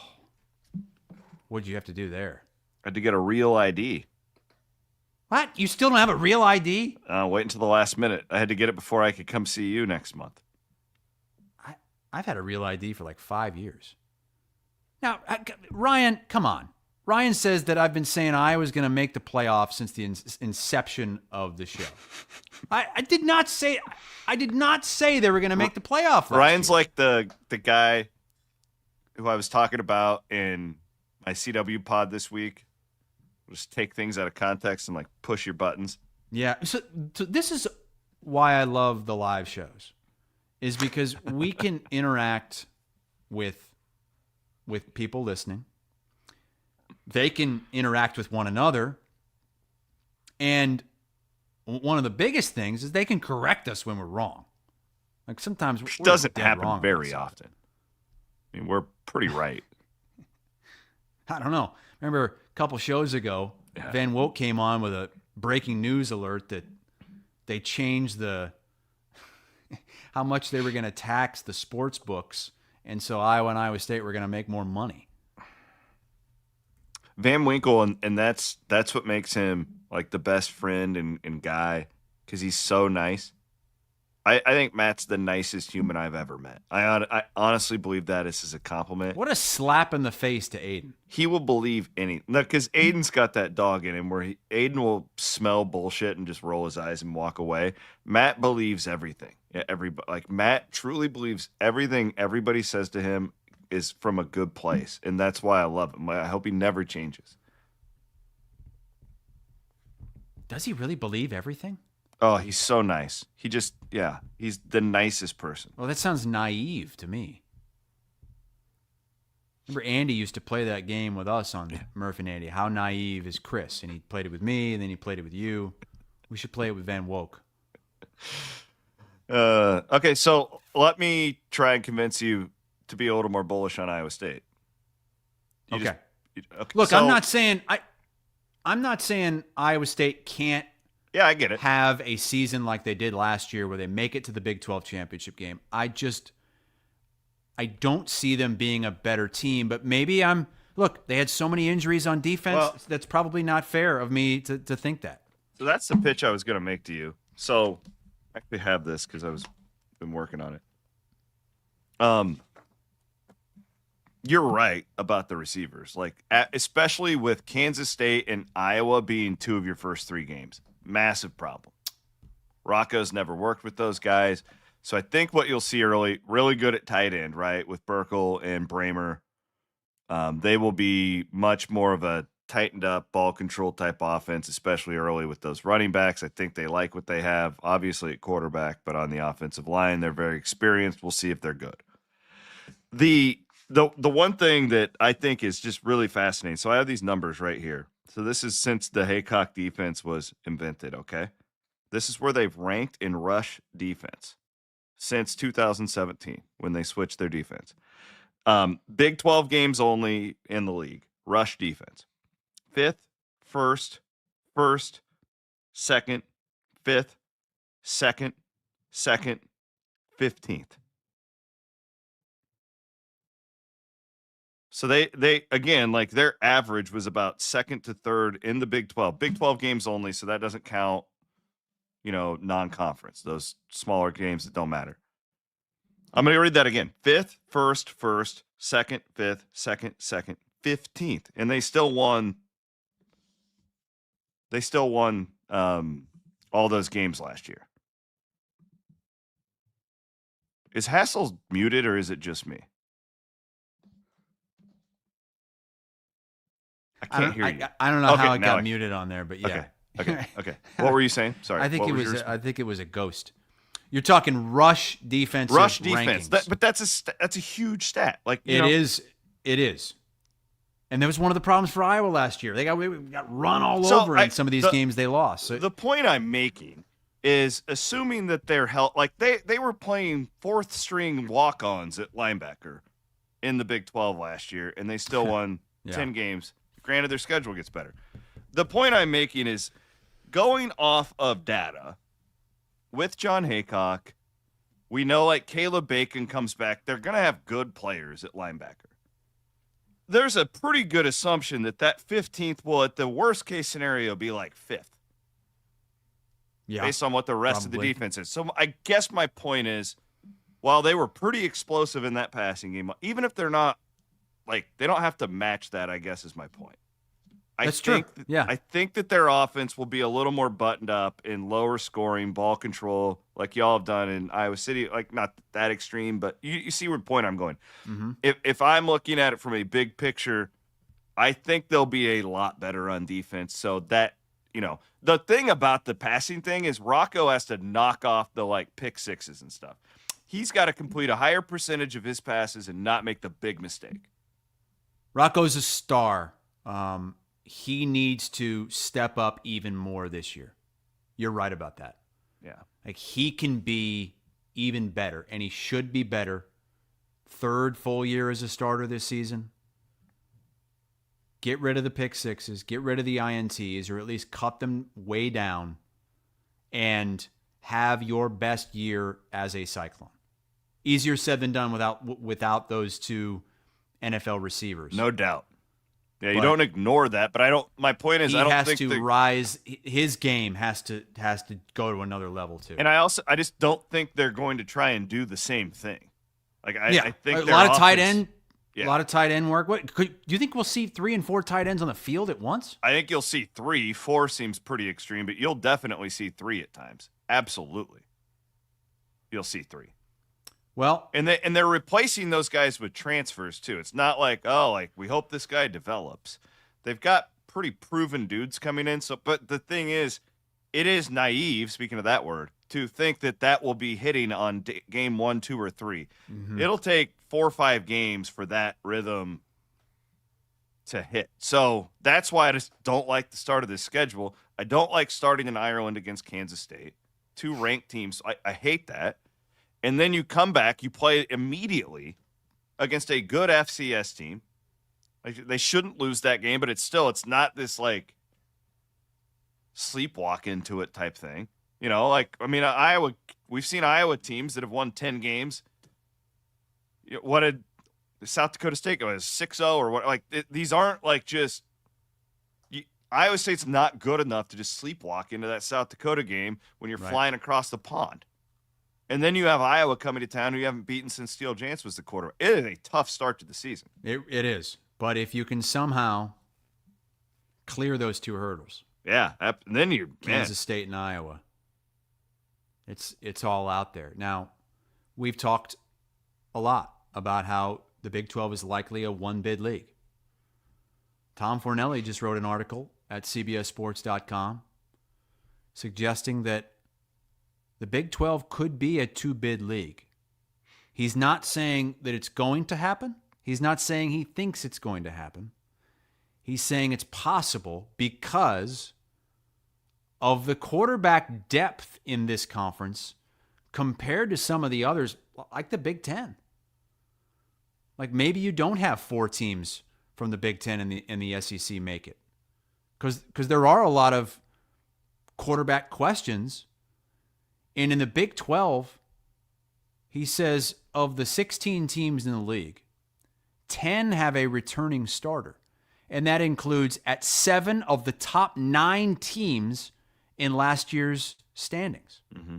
What'd you have to do there? I had to get a real ID. What? You still don't have a real ID? Wait until the last minute. I had to get it before I could come see you next month. I've had a real ID for like 5 years. Now, Ryan, come on. Ryan says that I've been saying Iowa's going to make the playoffs since the inception of the show. I did not say they were going to make the playoff. Ryan's like the guy who I was talking about in my CW pod this week. Just take things out of context and like push your buttons. Yeah. So this is why I love the live shows, is because we can interact with people listening. They can interact with one another. And one of the biggest things is they can correct us when we're wrong. Like sometimes it doesn't happen very often. I mean, we're pretty right. I don't know. Remember a couple shows ago, Van Woke came on with a breaking news alert that they changed how much they were going to tax the sports books. And so Iowa and Iowa State were going to make more money. Van Winkle, and that's what makes him like the best friend and guy, because he's so nice. I think Matt's the nicest human I've ever met. I honestly believe that is as a compliment. What a slap in the face to Aiden. He will believe anything. Because Aiden's got that dog in him where Aiden will smell bullshit and just roll his eyes and walk away. Matt believes everything. Matt truly believes everything everybody says to him is from a good place, and that's why I love him. I hope he never changes. Does he really believe everything? Oh, he's so nice. He's the nicest person. Well, that sounds naive to me. Remember Andy used to play that game with us on Murph and Andy. How naive is Chris? And he played it with me, and then he played it with you. We should play it with Van Woke. Okay, so let me try and convince you to be a little more bullish on Iowa State. Okay. Look, I'm not saying Iowa State can't I get it. Have a season like they did last year where they make it to the Big 12 championship game. I don't see them being a better team, but maybe look, they had so many injuries on defense. Well, that's probably not fair of me to think that. So that's the pitch I was going to make to you. So I actually have this because been working on it. You're right about the receivers, especially with Kansas State and Iowa being two of your first three games. Massive problem. Rocco's never worked with those guys. So I think what you'll see early, really good at tight end, right, with Burkle and Bramer. They will be much more of a tightened up ball control type offense, especially early with those running backs. I think they like what they have, obviously at quarterback, but on the offensive line, they're very experienced. We'll see if they're good. The one thing that I think is just really fascinating. So I have these numbers right here. So this is since the Haycock defense was invented. Okay. This is where they've ranked in rush defense since 2017 when they switched their defense. Big 12 games only in the league. Rush defense. 5th, 1st, 2nd, 5th, 2nd, 15th. So they again, like their average was about 2nd to 3rd in the Big 12. Big 12 games only, so that doesn't count, non-conference, those smaller games that don't matter. I'm going to read that again. 5th, 1st, 2nd, 5th, 2nd, 15th. And they still won. They still won all those games last year. Is Hassel muted or is it just me? I can't hear you. I don't know how it got muted on there, but yeah. Okay. What were you saying? Sorry. I think it was a ghost. You're talking rush defense. Rush defense. But that's a huge stat. Like it is. And that was one of the problems for Iowa last year. We got run all over in some of these games they lost. So, the point I'm making is assuming that they're like they were playing 4th string walk-ons at linebacker in the Big 12 last year, and they still won 10 games. Granted, their schedule gets better. The point I'm making is going off of data with John Haycock, we know like Caleb Bacon comes back. They're going to have good players at linebacker. There's a pretty good assumption that 15th will, at the worst case scenario, be like 5th. Yeah, based on what the rest of the defense is. So I guess my point is, while they were pretty explosive in that passing game, even if they're not, like, they don't have to match that, I guess is my point. That's true. Yeah. I think that their offense will be a little more buttoned up in lower scoring, ball control, like y'all have done in Iowa City. Like, not that extreme, but you see where point I'm going. Mm-hmm. If I'm looking at it from a big picture, I think they'll be a lot better on defense. So that, the thing about the passing thing is Rocco has to knock off the, like, pick sixes and stuff. He's got to complete a higher percentage of his passes and not make the big mistake. Rocco's a star. He needs to step up even more this year. You're right about that. Yeah. Like, he can be even better, and he should be better. 3rd full year as a starter this season. Get rid of the pick sixes, get rid of the INTs, or at least cut them way down, and have your best year as a Cyclone. Easier said than done without those two NFL receivers. No doubt. Yeah, you don't ignore that, but my point is, I don't think he has to rise. His game has to go to another level too. And I just don't think they're going to try and do the same thing. Like I think a lot of tight end, a lot of tight end work. Do you think we'll see 3 and 4 tight ends on the field at once? I think you'll see 3. 4 seems pretty extreme, but you'll definitely see 3 at times. Absolutely, you'll see 3. Well, and they're replacing those guys with transfers too. It's not like, we hope this guy develops. They've got pretty proven dudes coming in. So, but the thing is, it is naive, speaking of that word, to think that will be hitting on game 1, 2, or 3. Mm-hmm. It'll take 4 or 5 games for that rhythm to hit. So that's why I just don't like the start of this schedule. I don't like starting in Ireland against Kansas State, 2 ranked teams. I hate that. And then you come back, you play immediately against a good FCS team. Like, they shouldn't lose that game, but it's not this, like, sleepwalk into it type thing. Iowa, we've seen Iowa teams that have won 10 games. What did South Dakota State go as 6-0 or what? Like, these aren't like just Iowa State's not good enough to just sleepwalk into that South Dakota game when you're flying across the pond. And then you have Iowa coming to town who you haven't beaten since Steele Jance was the quarterback. It is a tough start to the season. It is. But if you can somehow clear those 2 hurdles. Yeah. And then Kansas State and Iowa. It's all out there. Now, we've talked a lot about how the Big 12 is likely a one-bid league. Tom Fornelli just wrote an article at CBSSports.com suggesting that the Big 12 could be a two-bid league. He's not saying that it's going to happen. He's not saying he thinks it's going to happen. He's saying it's possible because of the quarterback depth in this conference compared to some of the others, like the Big Ten. Like maybe you don't have 4 teams from the Big Ten and the SEC make it. Because there are a lot of quarterback questions. And in the Big 12, he says of the 16 teams in the league, 10 have a returning starter. And that includes at 7 of the top 9 teams in last year's standings. Mm-hmm.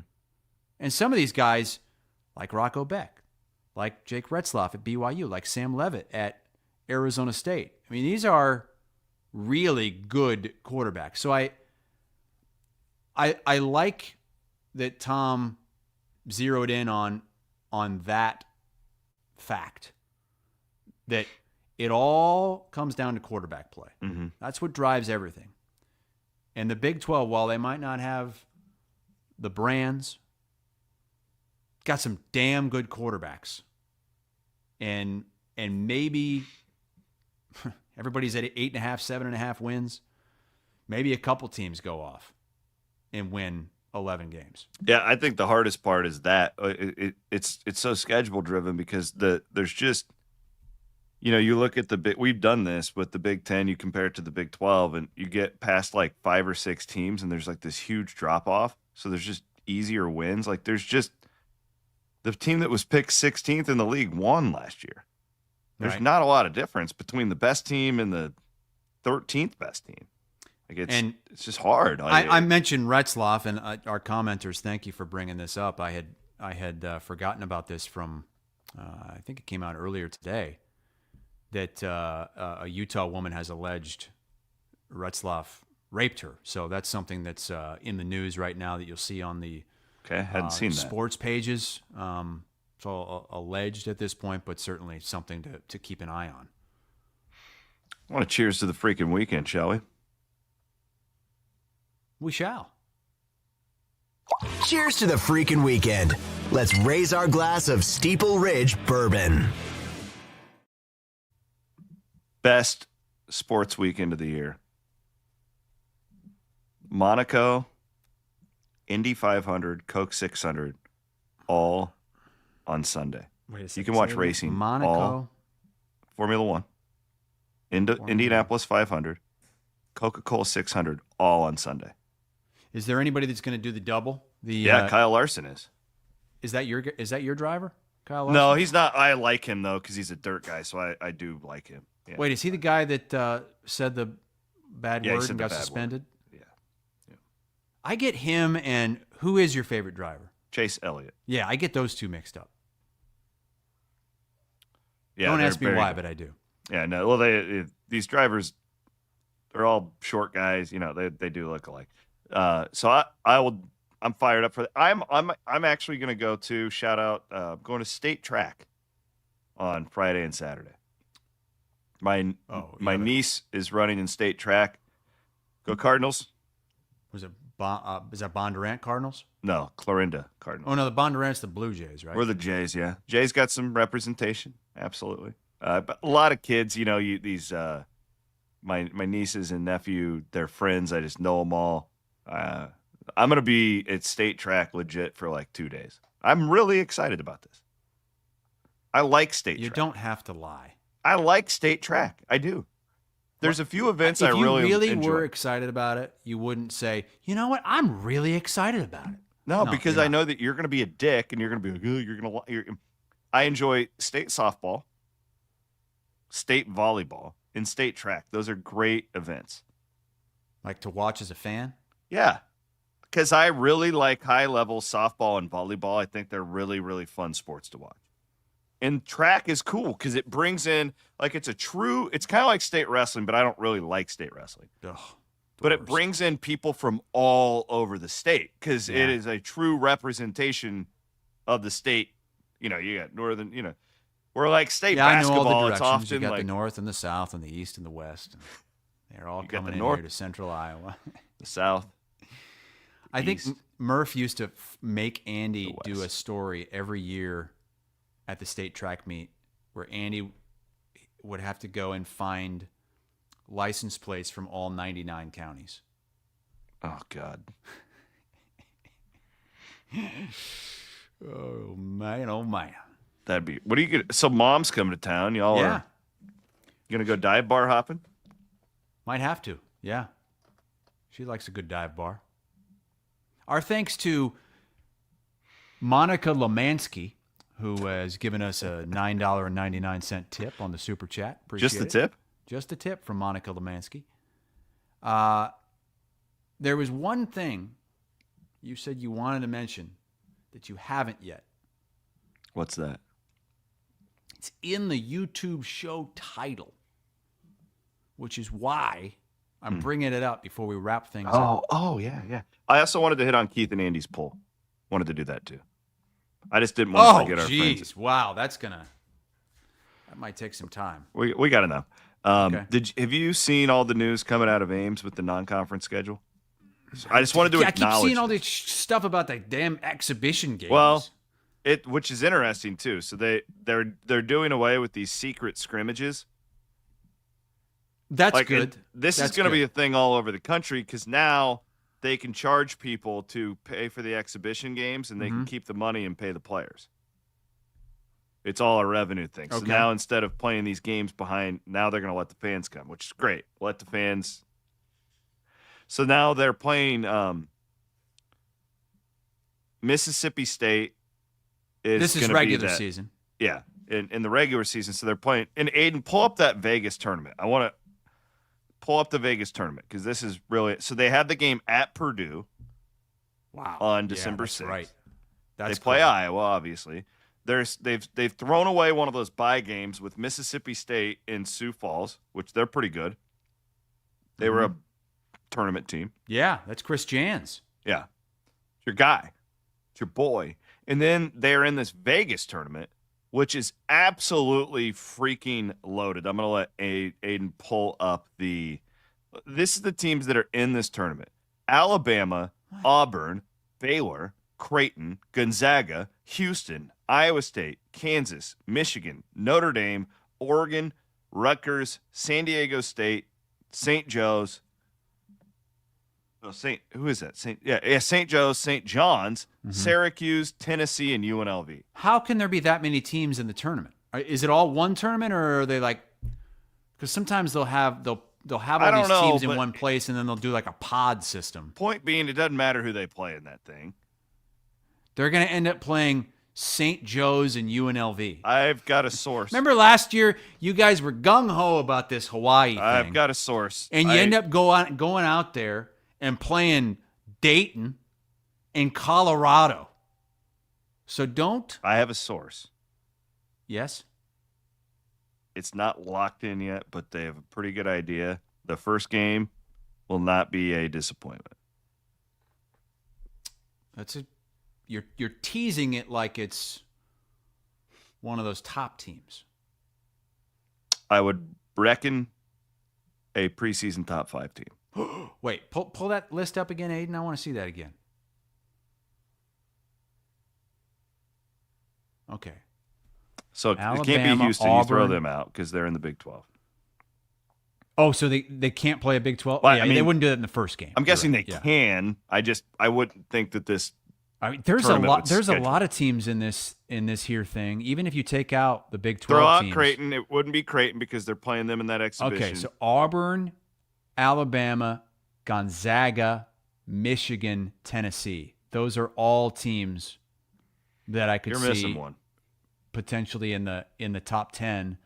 And some of these guys, like Rocco Beck, like Jake Retzlaff at BYU, like Sam Levitt at Arizona State. I mean, these are really good quarterbacks. So I like that Tom zeroed in on that fact, that it all comes down to quarterback play. Mm-hmm. That's what drives everything. And the Big 12, while they might not have the brands, got some damn good quarterbacks. And maybe everybody's at 8.5, 7.5 wins. Maybe a couple teams go off and win 11 games. Yeah, I think the hardest part is that it's so schedule driven because there's just, you look at we've done this with the Big 10, you compare it to the Big 12, and you get past like 5 or 6 teams, and there's like this huge drop off. So there's just easier wins. Like there's just the team that was picked 16th in the league won last year. There's not a lot of difference between the best team and the 13th best team. Like it's just hard. I mentioned Retzlaff, and our commenters, thank you for bringing this up. I had forgotten about this from, I think it came out earlier today, that a Utah woman has alleged Retzlaff raped her. So that's something that's in the news right now that you'll see on the hadn't seen that. Sports pages. So alleged at this point, but certainly something to keep an eye on. I want to cheers to the freaking weekend, shall we? We shall. Cheers to the freaking weekend. Let's raise our glass of Steeple Ridge bourbon. Best sports weekend of the year. Monaco, Indy 500, Coke 600, all on Sunday. Wait a second. You can watch racing. Monaco. All, Formula One. Indianapolis 500, Coca-Cola 600, all on Sunday. Is there anybody that's going to do the double? Kyle Larson is. Is that your driver, Kyle Larson? No, he's not. I like him though because he's a dirt guy, so I do like him. Yeah. Wait, is he the guy that said the bad word and got suspended? Yeah. I get him, and who is your favorite driver? Chase Elliott. Yeah, I get those two mixed up. Yeah, don't ask me why, good. but I do. Yeah, no. Well, these drivers, they're all short guys. They do look alike. So I'm fired up for that. I'm actually going to go to shout out. Going to state track on Friday and Saturday. My niece is running in state track. Go Cardinals. Was it is that Bondurant Cardinals? No, Clarinda Cardinals. Oh no, the Bondurant's the Blue Jays, right? We're the Jays, yeah. Jays got some representation, absolutely. But a lot of kids, these my nieces and nephew, they're friends. I just know them all. I'm gonna be at state track legit for like 2 days. I'm really excited about this. I like state track. You don't have to lie. I like state track. I do. There's a few events I really If you really enjoy. were excited about it, you wouldn't say, you know what, I'm really excited about it. No, because I know that you're going to be a dick and you're going to be like, oh, you're going to. I enjoy state softball, state volleyball, and state track. Those are great events. Like to watch as a fan? Yeah, because I really like high-level softball and volleyball. I think they're really, really fun sports to watch. And track is cool because it brings in, like, it's kind of like state wrestling, but I don't really like state wrestling. Ugh. but it brings in people from all over the state because it is a true representation of the state. You know, you got northern, you know, we're like state basketball. I know all the it's directions. often You got like the north and the south and the east and the west. And they're all coming in north, here to central Iowa. The south. I think Murph used to make Andy do a story every year at the state track meet where Andy would have to go and find license plates from all 99 counties. Oh, God. Oh, man. Oh, man. That'd be, what are you going to, so mom's coming to town. Y'all are going to go dive bar hopping? Might have to. Yeah. She likes a good dive bar. Our thanks to Monica Lemansky, who has given us a $9.99 tip on the Super Chat. Appreciate Just the it. tip? Just a tip from Monica Lemansky. There was one thing you said you wanted to mention that you haven't yet. What's that? It's in the YouTube show title, which is why I'm bringing it up before we wrap things up. Oh, yeah. I also wanted to hit on Keith and Andy's poll. Wanted to do that too. I just didn't want to forget our friends. Wow, that might take some time. We got enough. Okay. Have you seen all the news coming out of Ames with the non-conference schedule? I just wanted to acknowledge. I keep seeing all this stuff about the damn exhibition games. Well, which is interesting too. So they're doing away with these secret scrimmages. That's good. This is going to be a thing all over the country because now they can charge people to pay for the exhibition games and they can keep the money and pay the players. It's all a revenue thing. So now instead of playing these games behind, now they're going to let the fans come, which is great. Let the fans. So now they're playing Mississippi State. This is regular season. Yeah, in the regular season. So they're playing. And Aiden, pull up that Vegas tournament. I want to pull up the Vegas tournament because this is really. So they had the game at Purdue. Wow. On December 6th. That's right. They play Iowa, obviously. They've thrown away one of those bye games with Mississippi State in Sioux Falls, which they're pretty good. They were a tournament team. Yeah, that's Chris Jans. Yeah. It's your guy. It's your boy. And then they're in this Vegas tournament, which is absolutely freaking loaded. I'm going to let Aiden pull up this is the teams that are in this tournament. Alabama, Auburn, Baylor, Creighton, Gonzaga, Houston, Iowa State, Kansas, Michigan, Notre Dame, Oregon, Rutgers, San Diego State, St. Joe's. Who is that? St. Joe's, St. John's, Syracuse, Tennessee, and UNLV. How can there be that many teams in the tournament? Is it all one tournament, or are they like? Because sometimes they'll have all these teams in one place, and then they'll do like a pod system. Point being, it doesn't matter who they play in that thing. They're going to end up playing St. Joe's and UNLV. I've got a source. Remember last year, you guys were gung-ho about this Hawaii thing. I've got a source. And you end up going out there and playing Dayton and Colorado. So don't. I have a source. Yes? It's not locked in yet, but they have a pretty good idea. The first game will not be a disappointment. You're teasing it like it's one of those top teams. I would reckon a preseason top 5 team. Wait, pull that list up again, Aiden. I want to see that again. Okay. So Alabama, it can't be Houston. Auburn. You throw them out because they're in the Big 12. Oh, so they can't play a Big 12? Well, yeah, I mean, they wouldn't do that in the first game. I'm guessing they can. I wouldn't think that this. I mean, there's a lot of teams in this here thing. Even if you take out the Big 12 throw out teams. Creighton, it wouldn't be Creighton because they're playing them in that exhibition. Okay, so Auburn, Alabama, Gonzaga, Michigan, Tennessee. Those are all teams that I could You're see missing one. Potentially in the top 10.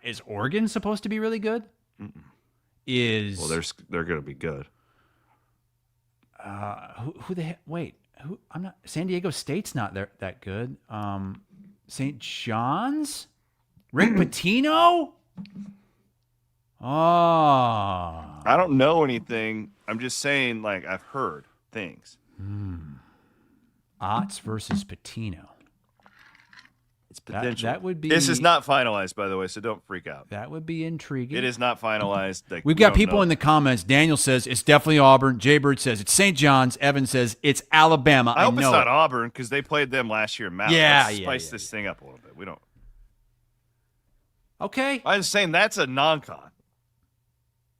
Is Oregon supposed to be really good? Well, they're going to be good. Who the heck? Wait, who? I'm not. San Diego State's not that good. St. John's, Rick Pitino. I don't know anything. I'm just saying, like, I've heard things. Otts versus Patino. It's potential. That would be. This is not finalized, by the way, so don't freak out. That would be intriguing. It is not finalized. Like, We've got people in the comments. Daniel says it's definitely Auburn. Jay Bird says it's St. John's. Evan says it's Alabama. I hope it's not Auburn because they played them last year in Mountain. Let's spice this thing up a little bit. We don't. Okay. I was saying that's a non-con.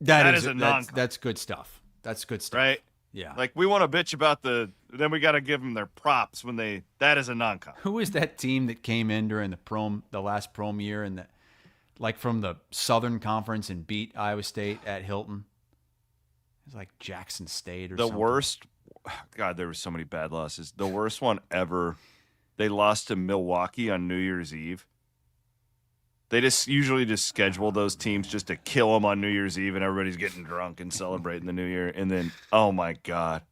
That is a non-con. That's good stuff. That's good stuff. Right? Yeah. Like, we want to bitch about then we got to give them their props when that is a non-con. Who was that team that came in during the last prom year and from the Southern Conference and beat Iowa State at Hilton? It was like Jackson State or something. The worst, God, there were so many bad losses. The worst one ever, they lost to Milwaukee on New Year's Eve. They usually just schedule those teams just to kill them on New Year's Eve, and everybody's getting drunk and celebrating the New Year. And then, oh my God.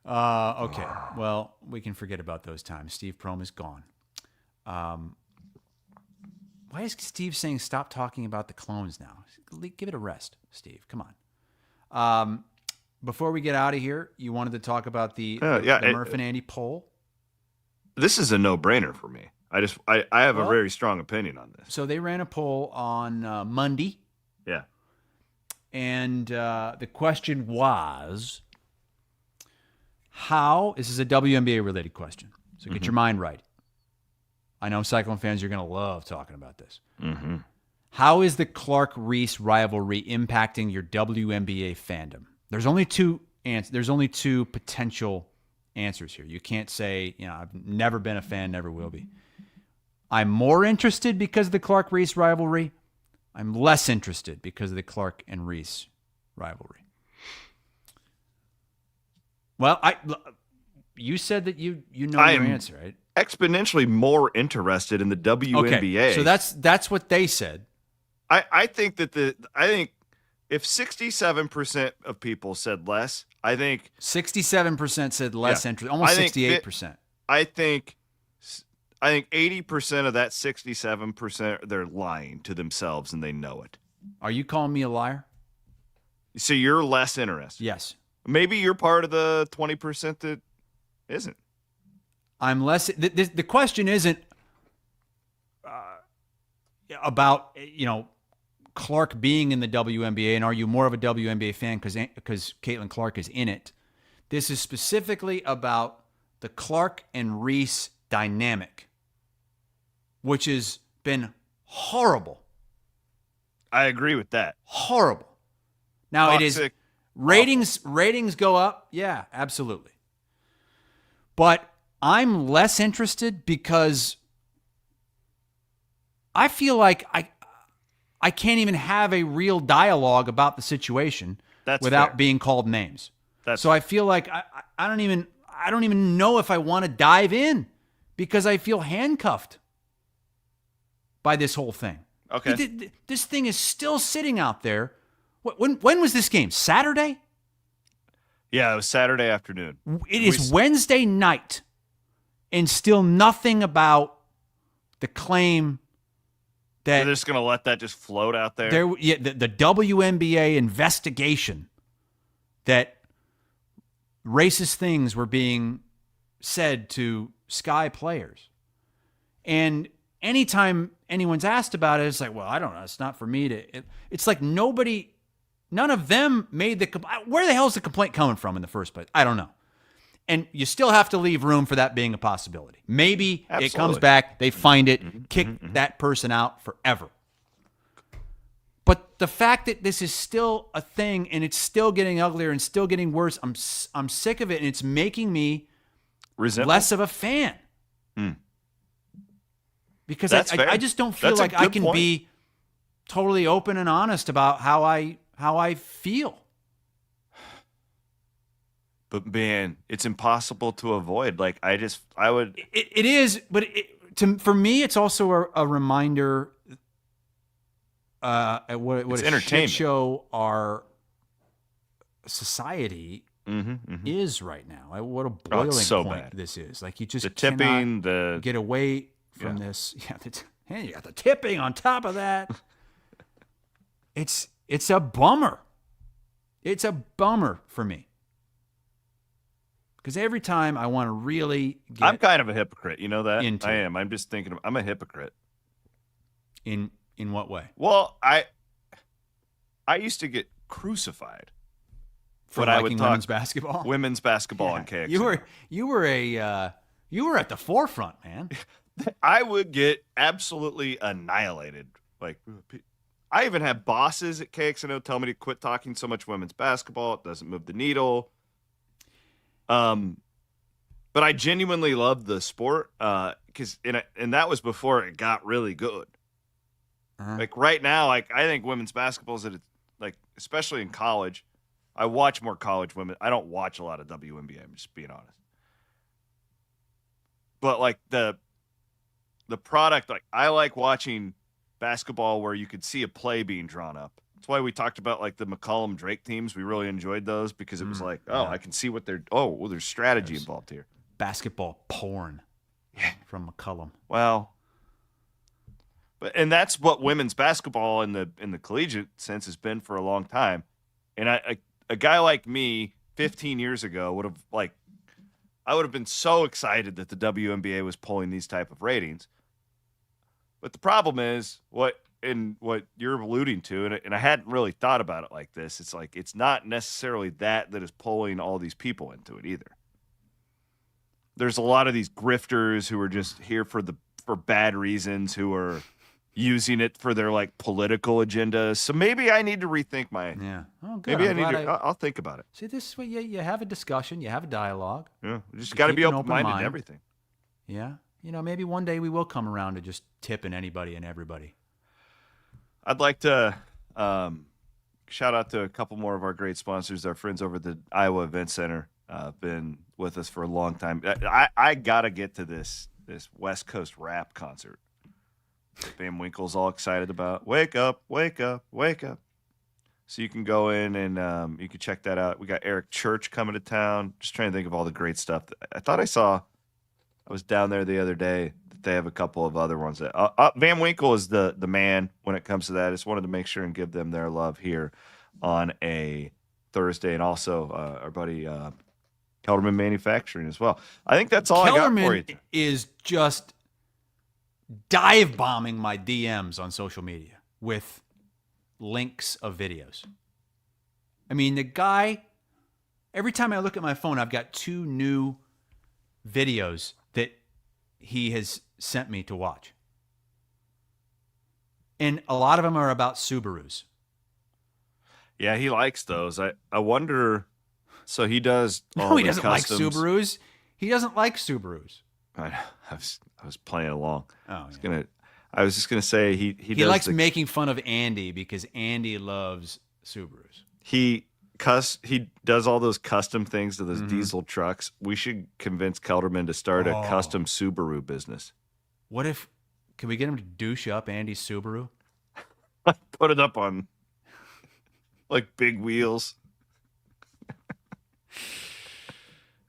Okay. Well, we can forget about those times. Steve Prohm is gone. Why is Steve saying stop talking about the clones now? Give it a rest, Steve. Come on. Before we get out of here, you wanted to talk about the Murph and Andy poll. This is a no-brainer for me. I have a very strong opinion on this. So they ran a poll on Monday. Yeah. And the question was, this is a WNBA-related question, so get your mind right. I know Cyclone fans, you're going to love talking about this. Mm-hmm. How is the Clark-Reese rivalry impacting your WNBA fandom? There's only two potential answers here. You can't say, I've never been a fan, never will be. I'm more interested because of the Clark-Reese rivalry. I'm less interested because of the Clark and Reese rivalry. Well, you said that you know your answer, right? Exponentially more interested in the WNBA. Okay, so that's what they said. I think if 67% of people said less, I think 67% said less interest, almost 68%. I think 80% of that 67%, they're lying to themselves and they know it. Are you calling me a liar? So you're less interested? Yes. Maybe you're part of the 20% that isn't. I'm less. The question isn't about Clark being in the WNBA and are you more of a WNBA fan because Caitlin Clark is in it. This is specifically about the Clark and Reese dynamic, which has been horrible. I agree with that. Horrible. Now Toxic. It is ratings go up. Yeah, absolutely. But I'm less interested because I feel like I can't even have a real dialogue about the situation without fair. being called names. So I feel like I don't even know if I want to dive in because I feel handcuffed by this whole thing. Okay. This thing is still sitting out there. When was this game? Saturday? Yeah, it was Saturday afternoon. It is Wednesday night, and still nothing about the claim that they're just going to let that just float out there. The WNBA investigation that racist things were being said to Sky players. And anytime anyone's asked about it, it's like, well, I don't know. It's not for me to. It's like none of them made the complaint. Where the hell is the complaint coming from in the first place? I don't know. And you still have to leave room for that being a possibility. Maybe It comes back, they find it, kick that person out forever. But the fact that this is still a thing and it's still getting uglier and still getting worse, I'm sick of it, and it's making me less of a fan. Because I just don't feel like I can be totally open and honest about how I feel. But man, it's impossible to avoid. Like I would. It is, but for me, it's also a reminder. What it's a shit show our society is right now. What a boiling point this is. Like you just the tipping, cannot get away from this. Yeah, And you got the tipping on top of that. It's a bummer. It's a bummer for me. Because every time I want to really get... I'm kind of a hypocrite. You know that? Into I am. I'm just thinking, I'm a hypocrite. In what way? Well, I used to get crucified For liking women's basketball? Women's basketball on KXNO. You were at the forefront, man. I would get absolutely annihilated. Like, I even had bosses at KXNO tell me to quit talking so much women's basketball. It doesn't move the needle. But I genuinely loved the sport because and that was before it got really good. Uh-huh. Like right now, like I think women's basketball is like especially in college. I watch more college women. I don't watch a lot of WNBA. I'm just being honest. But like the product, like I like watching basketball where you could see a play being drawn up. That's why we talked about like the McCollum Drake teams. We really enjoyed those because it was like, I can see what there's strategy involved here. Basketball porn from McCollum. Well, and that's what women's basketball in the collegiate sense has been for a long time. And a guy like me 15 years ago I would have been so excited that the WNBA was pulling these type of ratings. But the problem is what you're alluding to, and I hadn't really thought about it like this. It's like it's not necessarily that is pulling all these people into it either. There's a lot of these grifters who are just here for bad reasons, who are using it for their like political agendas. So maybe I need to rethink my. Yeah. Oh, good. Maybe I'll think about it. See, this way you have a discussion, you have a dialogue. Yeah, you just got to be open-minded to everything. Yeah. Maybe one day we will come around to just tipping anybody and everybody. I'd like to shout out to a couple more of our great sponsors, our friends over at the Iowa Event Center. Been with us for a long time. I got to get to this West Coast rap concert. Van Winkle's all excited about. Wake up, wake up, wake up. So you can go in and you can check that out. We got Eric Church coming to town. Just trying to think of all the great stuff. I was down there the other day. That they have a couple of other ones. Van Winkle is the man when it comes to that. I just wanted to make sure and give them their love here on a Thursday. And also our buddy Kelderman Manufacturing as well. I think that's all I got for you. Kelderman is just dive bombing my DMs on social media with links of videos. I mean, the guy, every time I look at my phone, I've got 2 new videos that he has sent me to watch. And a lot of them are about Subarus. Yeah, he likes those. I wonder, so he does all No, he the doesn't customs. like Subarus. He doesn't like Subarus. I was playing along. Oh, I was just gonna say he likes making fun of Andy because Andy loves Subarus. He does all those custom things to those diesel trucks. We should convince Kelderman to start a custom Subaru business. Can we get him to douche up Andy's Subaru? Put it up on like big wheels.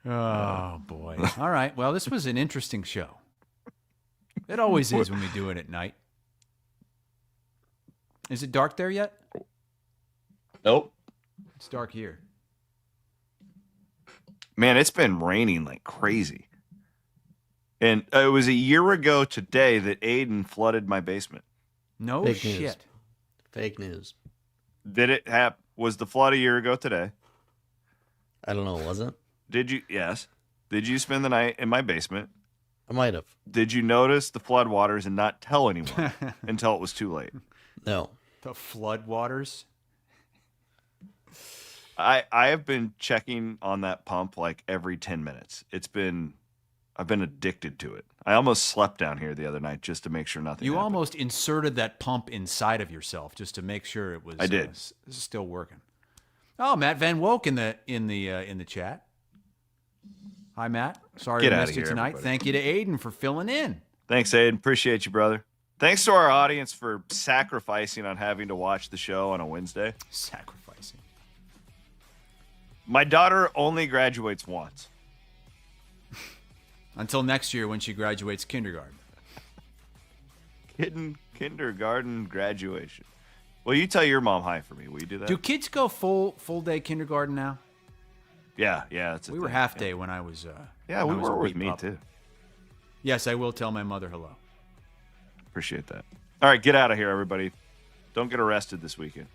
Oh boy. All right. Well, this was an interesting show. It always is when we do it at night. Is it dark there yet? Nope. It's dark here. Man, it's been raining like crazy. And it was a year ago today that Aiden flooded my basement. No Fake shit. news. Fake news. Did it happen? Was the flood a year ago today? I don't know, was it? Did you? Yes. Did you spend the night in my basement? I might have. Did you notice the floodwaters and not tell anyone until it was too late? No. The floodwaters? I have been checking on that pump like every 10 minutes. I've been addicted to it. I almost slept down here the other night just to make sure nothing You happened. almost inserted that pump inside of yourself just to make sure it was I did. Still working. Oh, Matt Van Woke in the chat. Hi, Matt. Sorry Get we outta missed you here, tonight. everybody. Thank you to Aiden for filling in. Thanks, Aiden. Appreciate you, brother. Thanks to our audience for sacrificing on having to watch the show on a Wednesday. Sacrificing. My daughter only graduates once. Until next year when she graduates kindergarten. Kindergarten graduation. Well, you tell your mom hi for me. Will you do that? Do kids go full day kindergarten now? Yeah. That's we were half day when I was. Yeah, when we I was were a with wee me pup. too. Yes, I will tell my mother hello. Appreciate that. All right, get out of here, everybody. Don't get arrested this weekend.